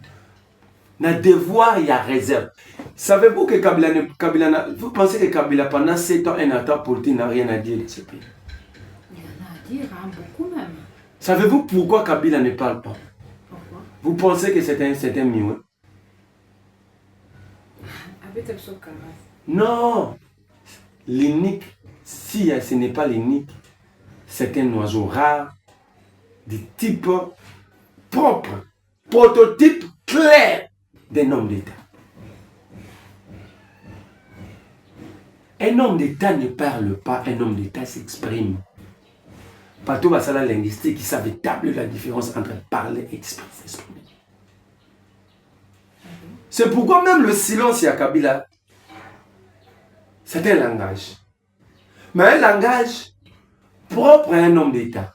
devoir et à réserve. Savez-vous que Kabila, vous pensez que Kabila, pendant 7 ans, un acteur politique n'a rien à dire de ce pays? Il y en a à dire, hein, beaucoup même. Savez-vous pourquoi Kabila ne parle pas? Pourquoi? Vous pensez que c'est un mioué? Non! L'unique, si ce n'est pas l'unique, c'est un oiseau rare, de type propre, prototype clair d'un homme d'État. Un homme d'État ne parle pas, un homme d'État s'exprime. Partout dans la linguistique, ils savent établir la différence entre parler et s'exprimer. C'est pourquoi même le silence à Kabila, c'est un langage. Mais un langage propre à un homme d'État.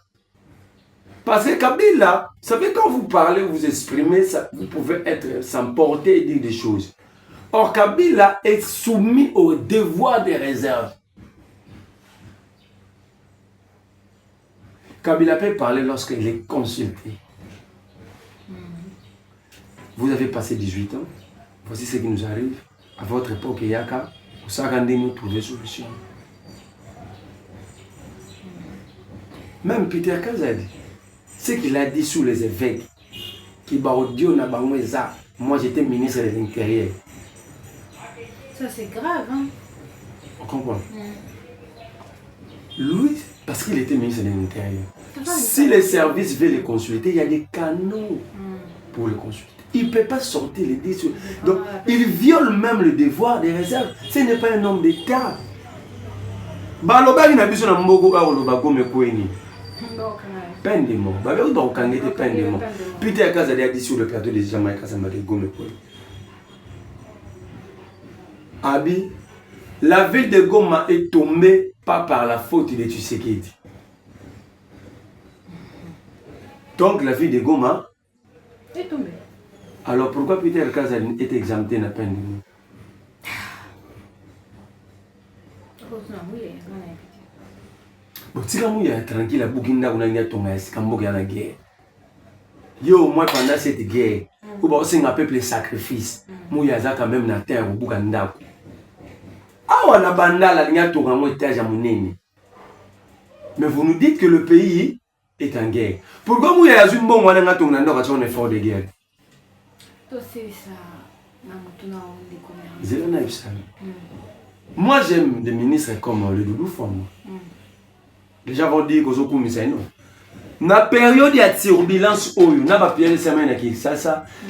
Parce que Kabila, vous savez, quand vous parlez, vous exprimez, ça, vous pouvez être s'emporter et dire des choses. Or, Kabila est soumis au devoir de réserve. Kabila peut parler lorsqu'il est consulté. Vous avez passé 18 ans. Voici ce qui nous arrive. À votre époque, Yaka, vous savez nous trouver solution. Même Peter Kazadi, ce qu'il a dit sous les évêques, qui moi j'étais ministre de l'Intérieur. Ça c'est grave, hein? On comprend. Lui, parce qu'il était ministre de l'Intérieur. Si les services veulent les consulter, il y a des canaux pour le consulter. Il ne peut pas sortir les disques. Donc, il viole même le devoir des réserves. Ce n'est pas un homme d'État. Peine de mort. Peine de mort. Peter Kazadi a dit sur le plateau des Jamaïcains, ça m'a dit Gome. Abi, la ville de Goma est tombée pas par la faute de Tshisekedi. Donc la ville de Goma est tombée. Alors pourquoi Peter Kazadi est exempté de la peine de mort? Bon, si vous êtes tranquille, à Bouginda, vous n'avez pas de guerre. Yo, moi, pendant cette guerre, vous avez un peuple sacrifice. Moi, il y a quand même la terre au Bouganda. Ah, on a banda la ligne tour en étage à Mouneni. Mais vous nous dites que le pays est en guerre. Pourquoi vous avez un bon moyen de un effort de guerre? Moi, j'aime des ministres comme le Doudou Fond. Les gens vont dire que vous avez non. Dans la période de turbulence,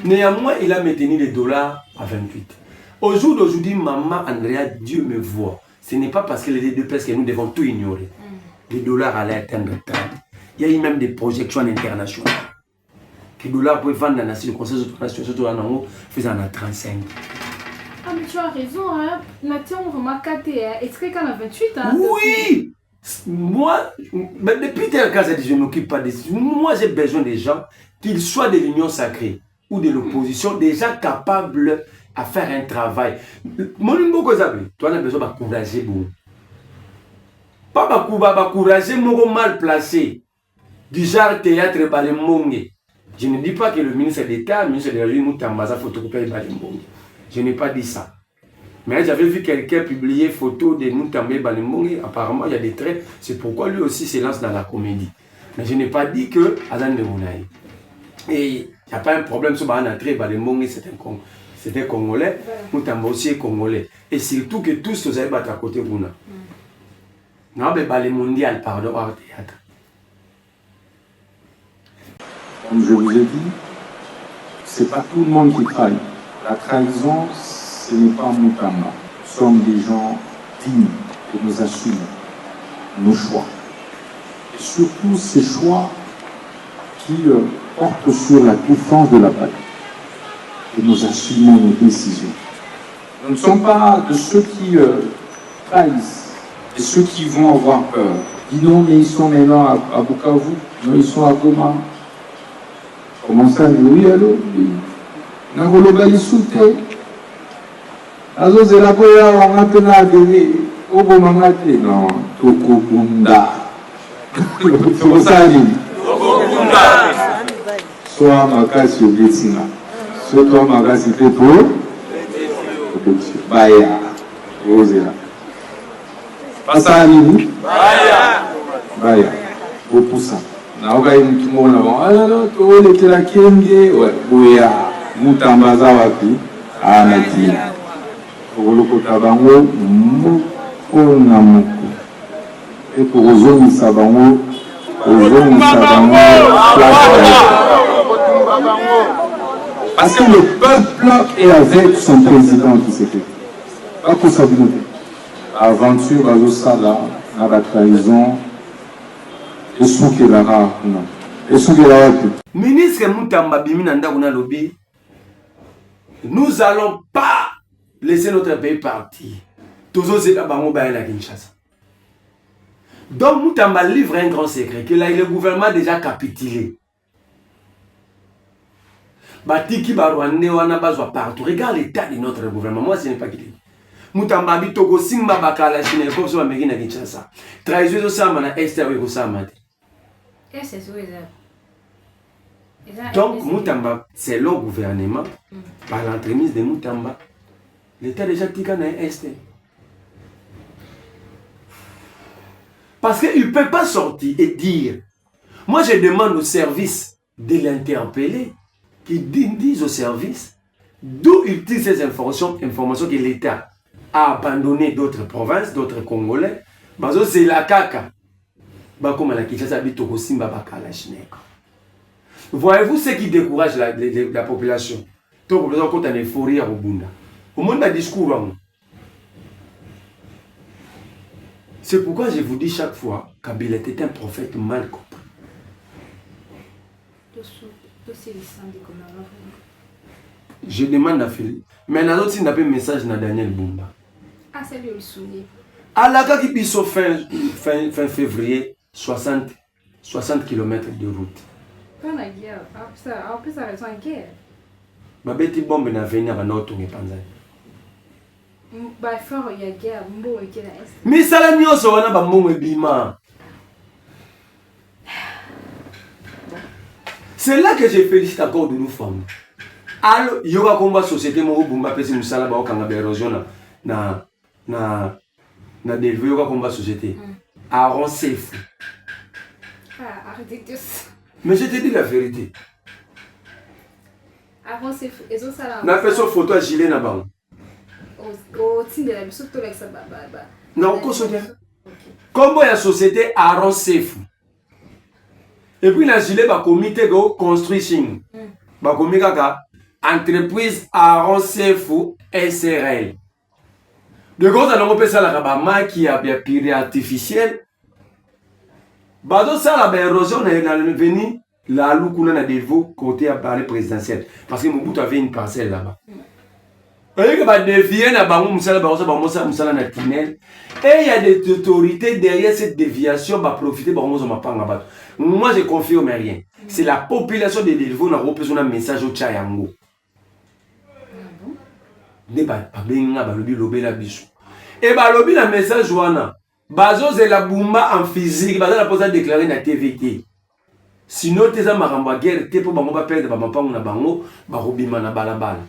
néanmoins, il a maintenu les dollars à 28. Au jour d'aujourd'hui, maman Andrea, Dieu me voit. Ce n'est pas parce que les deux parce que nous devons tout ignorer. Les dollars allaient atteindre 30. Il y a eu même des projections internationales. Que les dollars peuvent vendre dans le conseil de la situation faisant à 35. Ah, mais tu as raison, hein. Nathan, on remarque est-ce qu'il y a 28 hein? Oui! Moi, depuis tel cas, je ne m'occupe pas de ça. Moi, j'ai besoin des gens, qu'ils soient de l'union sacrée ou de l'opposition, des gens capables à faire un travail. Mon numéro, toi, on a besoin d'encourager. Pas d'encourager, mon mal placé. Du genre théâtre, Balemongé. Je ne dis pas que le ministre d'État, le ministre de la République, Moutambaza, photocopie Balemongé. Je n'ai pas dit ça. Mais j'avais vu quelqu'un publier photo de Moutambe Balemongé. Apparemment, il y a des traits. C'est pourquoi lui aussi se lance dans la comédie. Mais je n'ai pas dit que Azan de Mounaï. Et il n'y a pas un problème sur Balemongé, c'est un Congolais. Moutambe aussi est Congolais. Et surtout que tous, vous avez battu à côté de vous. Non, mais Balé mondial, pardon, hors théâtre. Comme je vous ai dit, c'est pas tout le monde qui trahit. La trahison, ce n'est pas Moutamba. Nous sommes des gens dignes et nous assumons nos choix. Et surtout ces choix qui portent sur la défense de la patrie. Et nous assumons nos décisions. Nous ne sommes pas de ceux qui trahissent et ceux qui vont avoir peur. Dis non, mais ils sont maintenant à Bukavu, non, ils sont à Goma. Comment ça? Oui, allô? Oui. Nangoloba Isute. Azo Zelaboya, on a tenu à donner. Obo Mamate, non, Toko Bunda. Comment ça dit? Toko Bunda. Soit Makasi au Betsina. Soit toi Makasi Tepo. Baya. Rosera. Pasani. Baya. Opusa. Naoga mtumona wala to letela kenge boya Mutambaza wapi anati olokota bango mukona muku epo ozongisa bango parce que le peuple est avec son président qui s'est fait. Pas pour sa volonté. aventure bazosala na batrahison esukelaka kuna esukelaka te. Ministre Moutamba bimi na ndako na lobi, nous allons pas laisser notre pays partir. Toujours c'est la bango ba na Kinshasa. Donc Moutamba livre un grand secret que là le gouvernement a déjà capitulé. Batiki Barwande wana bazwa partout. Regarde l'état de notre gouvernement. Moi ce n'est pas quitté. Moutamba bitoko simba bakala chine ko so ameki na Kinshasa. Trahison so sama na extérieur ko sama. C'est ça. Donc Moutamba, c'est le gouvernement par l'entremise de Moutamba. L'État déjà tika na est. Parce qu'il ne peut pas sortir et dire. Moi, je demande au service de l'interpeller, qui disent au service d'où ils tirent ces informations que l'État a abandonné d'autres provinces, d'autres Congolais. Bazo c'est la caca. Comme la Kinshasa bitoko simba bakala chineko. Voyez-vous ce qui décourage la population? La population quand on est euphorie à Bunda. Au monde a discours. C'est pourquoi je vous dis chaque fois Kabila était un prophète mal compris. Je demande à Philippe. Mais il y a d'autres qui n'ont pas de message dans Daniel Bumba. Ah, c'est lui le souvenir. À la gare qui piso fin février, 60 km de route. Pas la guerre. En plus, ça reste en guerre. Ma bête bombe n'a venu à Banotongue Panzai. Bah, fort, il y a guerre. Mbo et Kena Est. Mais ça l'a mis au Sawana Bambo et Bima. C'est là que je félicite encore de nous femmes. Alors, il y aura combat société, mon Bumba Pessi Moussala Bao Kanga Bérosion na délevé, il y aura combat société. Aaron Sef. Ah, arrêtez de ça. Mais je te dis la vérité. Aaron Sef, et ça, ça n'a fait son photo à gilet na bang. Au titre de la mission, tout ça, non, comment la société Aaron Sef. Et puis la gilet va comité de construction. Va comité entreprise Aaron Sef SRL. De gros, on a ça la rabama qui a bien piré artificiel. Bado ça la érosion est venu la loukuna na devo côté à parler présidentiel parce que Mobutu avait une parcelle là-bas. Et que va dévier na bango musala musala na tunnel et il y a des autorités derrière cette déviation va profiter bango zo mapanga ba. Moi je confirme rien. C'est la population de Delvaux na repose un message au Tchayango. Ne ba benga ba lobi lobela biso. Et ba lobi na message wana bazo ze la bumba en physique bazo la posa déclarer na TVT. Sinon tes amaramba guerre te po bango ba perdre ba mapango na bango ba robima na balabala.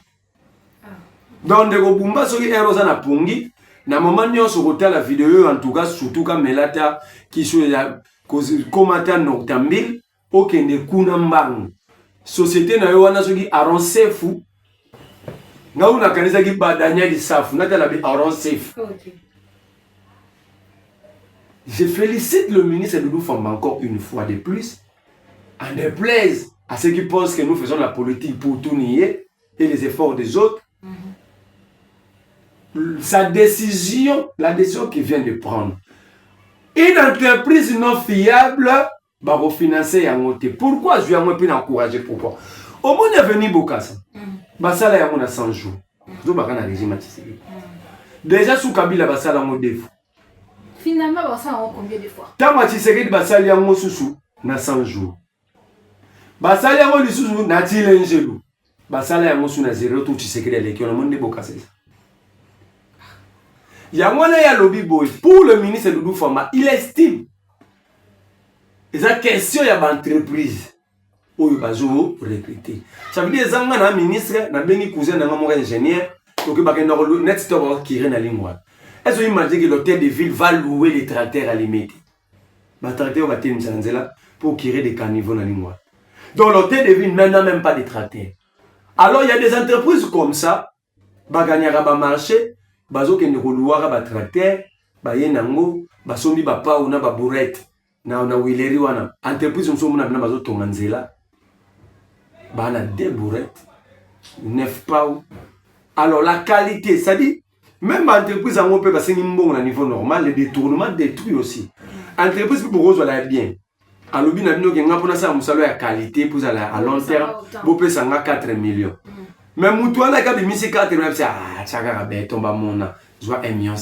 Donc de bumba soki eroza na pungi na moment nyonso kota la vidéo en tout cas surtout quand melata qui sur la commentaire noctambil okende kuna mbangu société na yo wana soki Aaron Sefu nga una kanisa ki badanya di safu natala bi Aaron Sefu. Ok. Je félicite le ministre Doudou Famba encore une fois de plus en déplaise à ceux qui pensent que nous faisons la politique pour tout nier et les efforts des autres. Sa décision, la décision qu'il vient de prendre. Une entreprise non fiable va refinancer un côté. Pourquoi je vais encourager? Pourquoi? Au monde est venu Bokassa. Basala ya mona 100 jours. Zo bakana régime Tshisekedi. Déjà sous Kabila basala mo défaut. Finalement, ça on combien de fois? Tant Tshisekedi basala ya mo susu na 100 jours. Basala ya mo lisusu na tilengelu. Basala ya mo suna 0 tout Tshisekedi avec le monde de Bokassa. Yamwana ya lobby boy pour le ministre Doudou Famba, il estime et sa question ya ba entreprise oyo bazo recruter. Ça veut dire zanga na ministre na bengi cousin na mo ingénieur donc ba kenda ko net store qui rena lingwa. Est-ce que vous imaginez que l'hôtel de ville va louer les tracteurs à limiter? Ba tracteurs va tenir sanzela pour créer des caniveaux na lingwa. Donc l'hôtel de ville n'a même pas de tracteurs. Alors il y a des entreprises comme ça ba gagnera ba marché bazo kende ko louara ba tracteur ba yenango ba sombi ba pa una ba bourrette na wileri wana entreprise msomo na bazo tonganzela ba na deux bourrettes 9 pa. Alors la qualité, ça dit Même l'entreprise en peut passer au niveau normal, le détournement détruit aussi. L'entreprise pour vous aller bien. À l'objet n'a pas ça un salaire à qualité pour aller à long terme. Vous pouvez s'en 4 millions. Mais moi là quand mis 4 millions, c'est ça ben tombe mon je vois 1,5 million.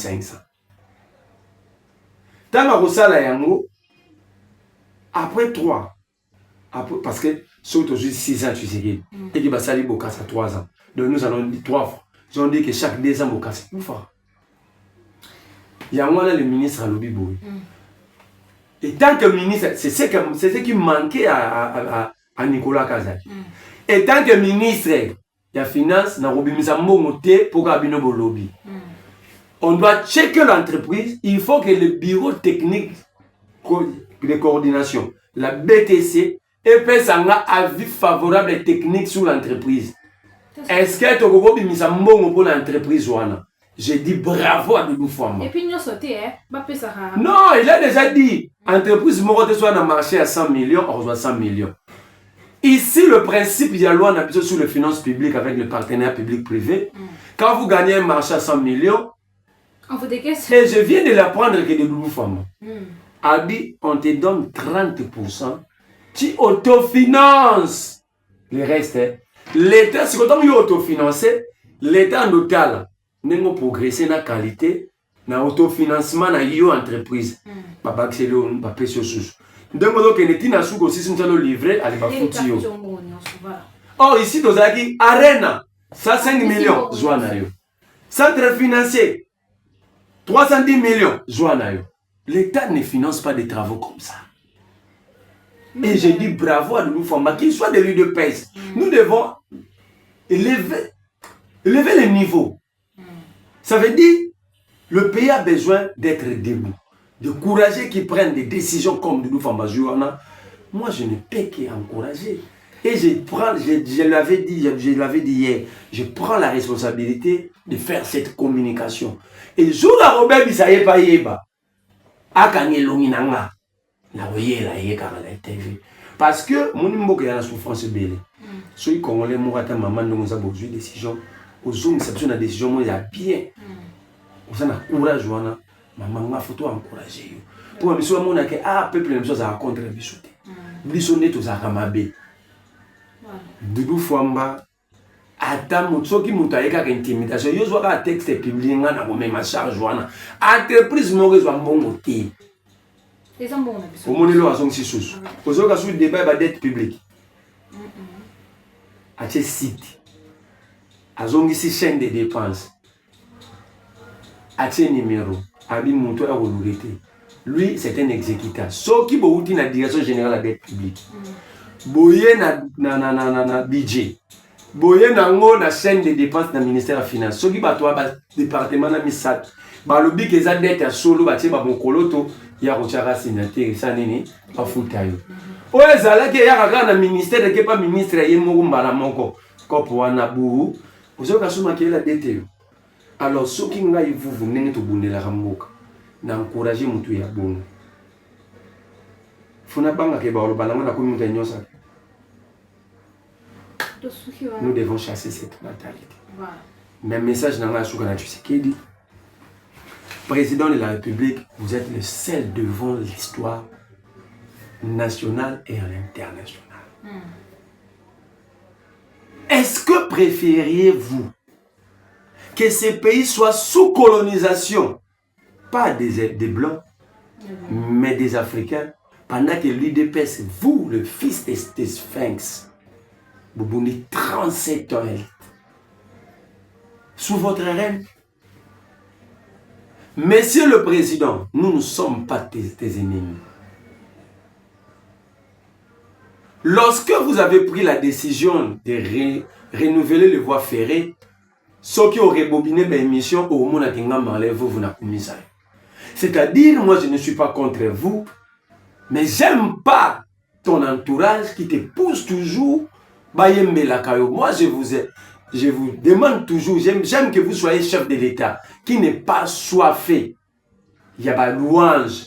Tant que ça là yango après 3 après parce que surtout 6 ans tu sais et qui va salir beaucoup à 3 ans. Donc nous allons dire 3 fois. J'en dis que chaque 2 ans beaucoup c'est une fois. Il y a moi là le ministre à l'objet. Et tant que ministre, c'est ce qui manquait à Nicolas Kazali. Et tant que ministre de la Finance, on doit checker l'entreprise. Il faut que le bureau technique de coordination, la BTC, ait un avis favorable et technique sur l'entreprise. Est-ce que tu as un pour l'entreprise? J'ai dit bravo à Doudou Famba. Et puis nous sauté, non, il a déjà dit, entreprise Morote soit dans le marché à 100 millions, on reçoit 100 millions. Ici, le principe, il y a loi en application sur les finances publiques avec le partenaire public-privé. Quand vous gagnez un marché à 100 millions, et je viens de l'apprendre que de Doudou Famba a dit, on te donne 30%, tu autofinances. Le reste, l'État, si on autofinancé, l'État en total, nous progresser dans la qualité, dans l'autofinancement dans les entreprises. Papa, c'est le papier sur sous. Donc, on a aussi si nous livré à l'évacuation. Or, ici, nous avons dit Arena, 105 millions, Joanayo. Centre financier, 310 millions, Joanayo. L'État ne finance pas des travaux comme ça. Et je dis bravo à nous, qu'il soit de lui de pèse. Nous devons élever le niveau. Ça veut dire le pays a besoin d'être debout, de courageux qui prennent des décisions comme Doudou Famba Jouana. Moi, je ne peux qu'encourager. Et je l'avais dit hier, je prends la responsabilité de faire cette communication. Et jour à Robert Bissaye Payeba, à Kanyelonginanga, la voyez la TV. Parce que mon numéro est la souffrance belle. Ceux qui Congolais mourent à maman nous a besoin de décision. Aux hommes, c'est une décision, moi, il y a bien. Vous avez courage, maman, ma photo encouragée. Pour un monsieur, on a que peuple, les choses à contre bichoté. Bichoté, tout ça, ramabé. Doudou Famba, attends, ceux qui m'ont taillé avec intimidation, ils ont un texte publié, on a même ma charge, entreprise, moi, ils ont un bon motif. Au monde, ils ont un sous. Aux autres, ils ont un débat de dette publique. À ce site. Ils ont ici chaîne de dépenses. À ce numéro, lui, c'est un exécutant. Sauf qui est la direction générale de la dette publique. Boye na budget. Boye na chaîne de dépenses dans le ministère de la Finance. Sauf qui est département de MISAT. Le but que ça dette à solo, il y a un coloto, il y a un signataire, ça n'est pas foutu. Oui, ça il y a un ministère qui n'est pas ministre, il y a un pour un abou. Vous avez qu'à la dette. Alors, ceux qui vous venez de vous la ramoka, n'encouragez mon tout bon. Faut pas que la communauté nous devons chasser cette mentalité. Mais message dans la Soukana Tshisekedi, président de la République, vous êtes le seul devant l'histoire nationale et internationale. Est-ce que préfériez-vous que ces pays soient sous colonisation, pas des Blancs, mais des Africains, pendant que l'UDPS, vous, le fils des Sphinx, vous bounez 37 ans sous votre règne? Monsieur le Président, nous ne sommes pas tes ennemis. Lorsque vous avez pris la décision de renouveler les voies ferrées, ceux qui auraient bobiné l'émission au moment où vous n'avez pas. C'est-à-dire, moi je ne suis pas contre vous, mais j'aime pas ton entourage qui te pousse toujours. Moi je vous demande toujours, j'aime que vous soyez chef de l'État, qui n'est pas soifé. Il y a pas louange,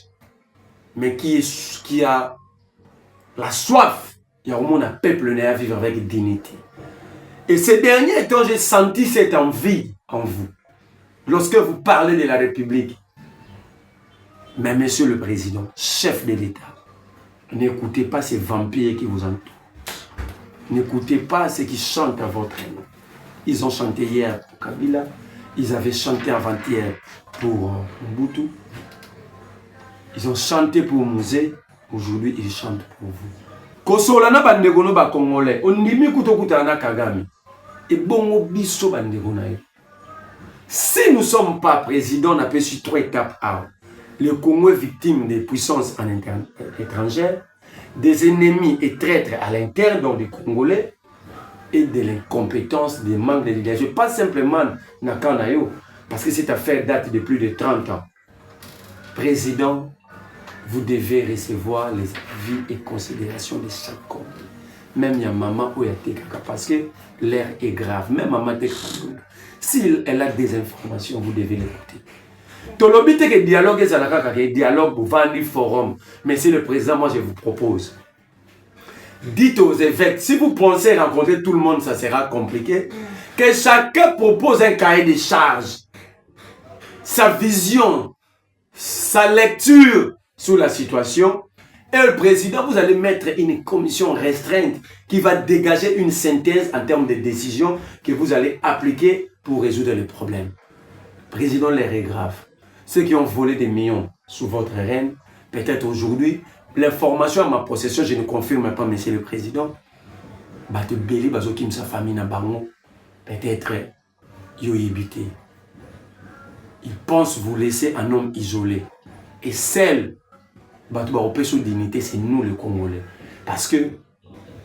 mais qui a la soif. Il y a au moins un peuple né à vivre avec dignité. Et ces derniers temps, j'ai senti cette envie en vous. lorsque vous parlez de la République, mais Monsieur le Président, chef de l'État, n'écoutez pas ces vampires qui vous entourent. N'écoutez pas ceux qui chantent à votre nom. Ils ont chanté hier pour Kabila, ils avaient chanté avant-hier pour Mobutu, ils ont chanté pour Mouzé, aujourd'hui ils chantent pour vous. Kosolana bandegono ba Congolais, on ndimi kutokutana Kagame. Et bongo biso bandegona. Si nous ne sommes pas présidents, on a pu sur 3 étapes A. Le Congo est victime des puissances étrangères, des ennemis et traîtres à l'interne, donc des Congolais, et de l'incompétence, des manques de leadership. Pas simplement Nakanayo, parce que cette affaire date de plus de 30 ans. Président, vous devez recevoir les avis et considérations de chaque Congolais. Même ya maman ou ya tekaka, parce que l'air est grave. Même maman tekaka. Si elle a des informations, vous devez l'écouter. Tolobite que dialogue est à dialogue pour vendre forum. Mais c'est le président, moi je vous propose. Dites aux évêques, si vous pensez rencontrer tout le monde, ça sera compliqué. Que chacun propose un cahier de charges. Sa vision, sa lecture sur la situation. Et le président, vous allez mettre une commission restreinte qui va dégager une synthèse en termes de décisions que vous allez appliquer pour résoudre les problèmes. Président, l'air est grave. Ceux qui ont volé des millions sous votre règne, peut-être aujourd'hui, l'information à ma possession, je ne confirme pas, monsieur le président, Bate Beli, Bazokim, sa famille, Nabango, peut-être, Yoyibité. Il pense vous laisser un homme isolé. Et celle, Bate sous dignité, c'est nous les Congolais. Parce que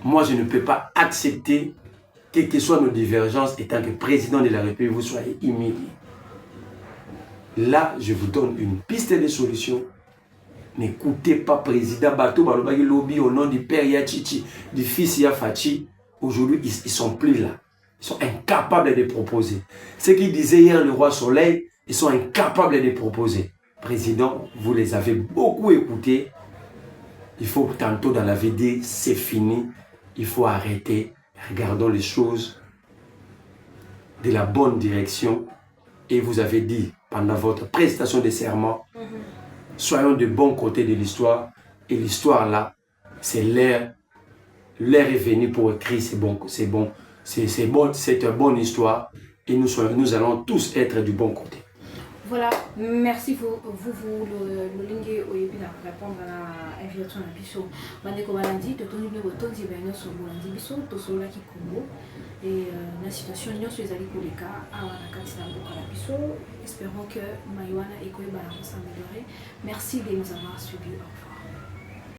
moi, je ne peux pas accepter, quelles que soient nos divergences, étant que président de la République, vous soyez humilié. Là, je vous donne une piste de solution. N'écoutez pas président Bato Balobagi Lobby au nom du père Yachichi, du fils Yafachi. Aujourd'hui, ils ne sont plus là. Ils sont incapables de proposer. Ce qu'ils disaient hier le roi Soleil, ils sont incapables de proposer. Président, vous les avez beaucoup écoutés. Il faut tantôt dans la vie dire c'est fini. Il faut arrêter. Regardons les choses de la bonne direction. Et vous avez dit pendant votre prestation de serment, soyons de bon côté de l'histoire. Et l'histoire là, c'est l'air. L'air est venu pour écrire, c'est bon, c'est une bonne histoire. Et nous allons tous être du bon côté. Voilà, merci vous le lingue oyebina répondre à l'invitation à Bisso. Bandeko Balandi, de ton numéro de ton zibano sur Bolandi Bisso, to sola qui Congo. Et la situation nous sur les alliés pour les cas à la Katina Bokala Bisso. Espérons que Maïwana et Koye Balance s'améliorer. Merci de nous avoir suivis.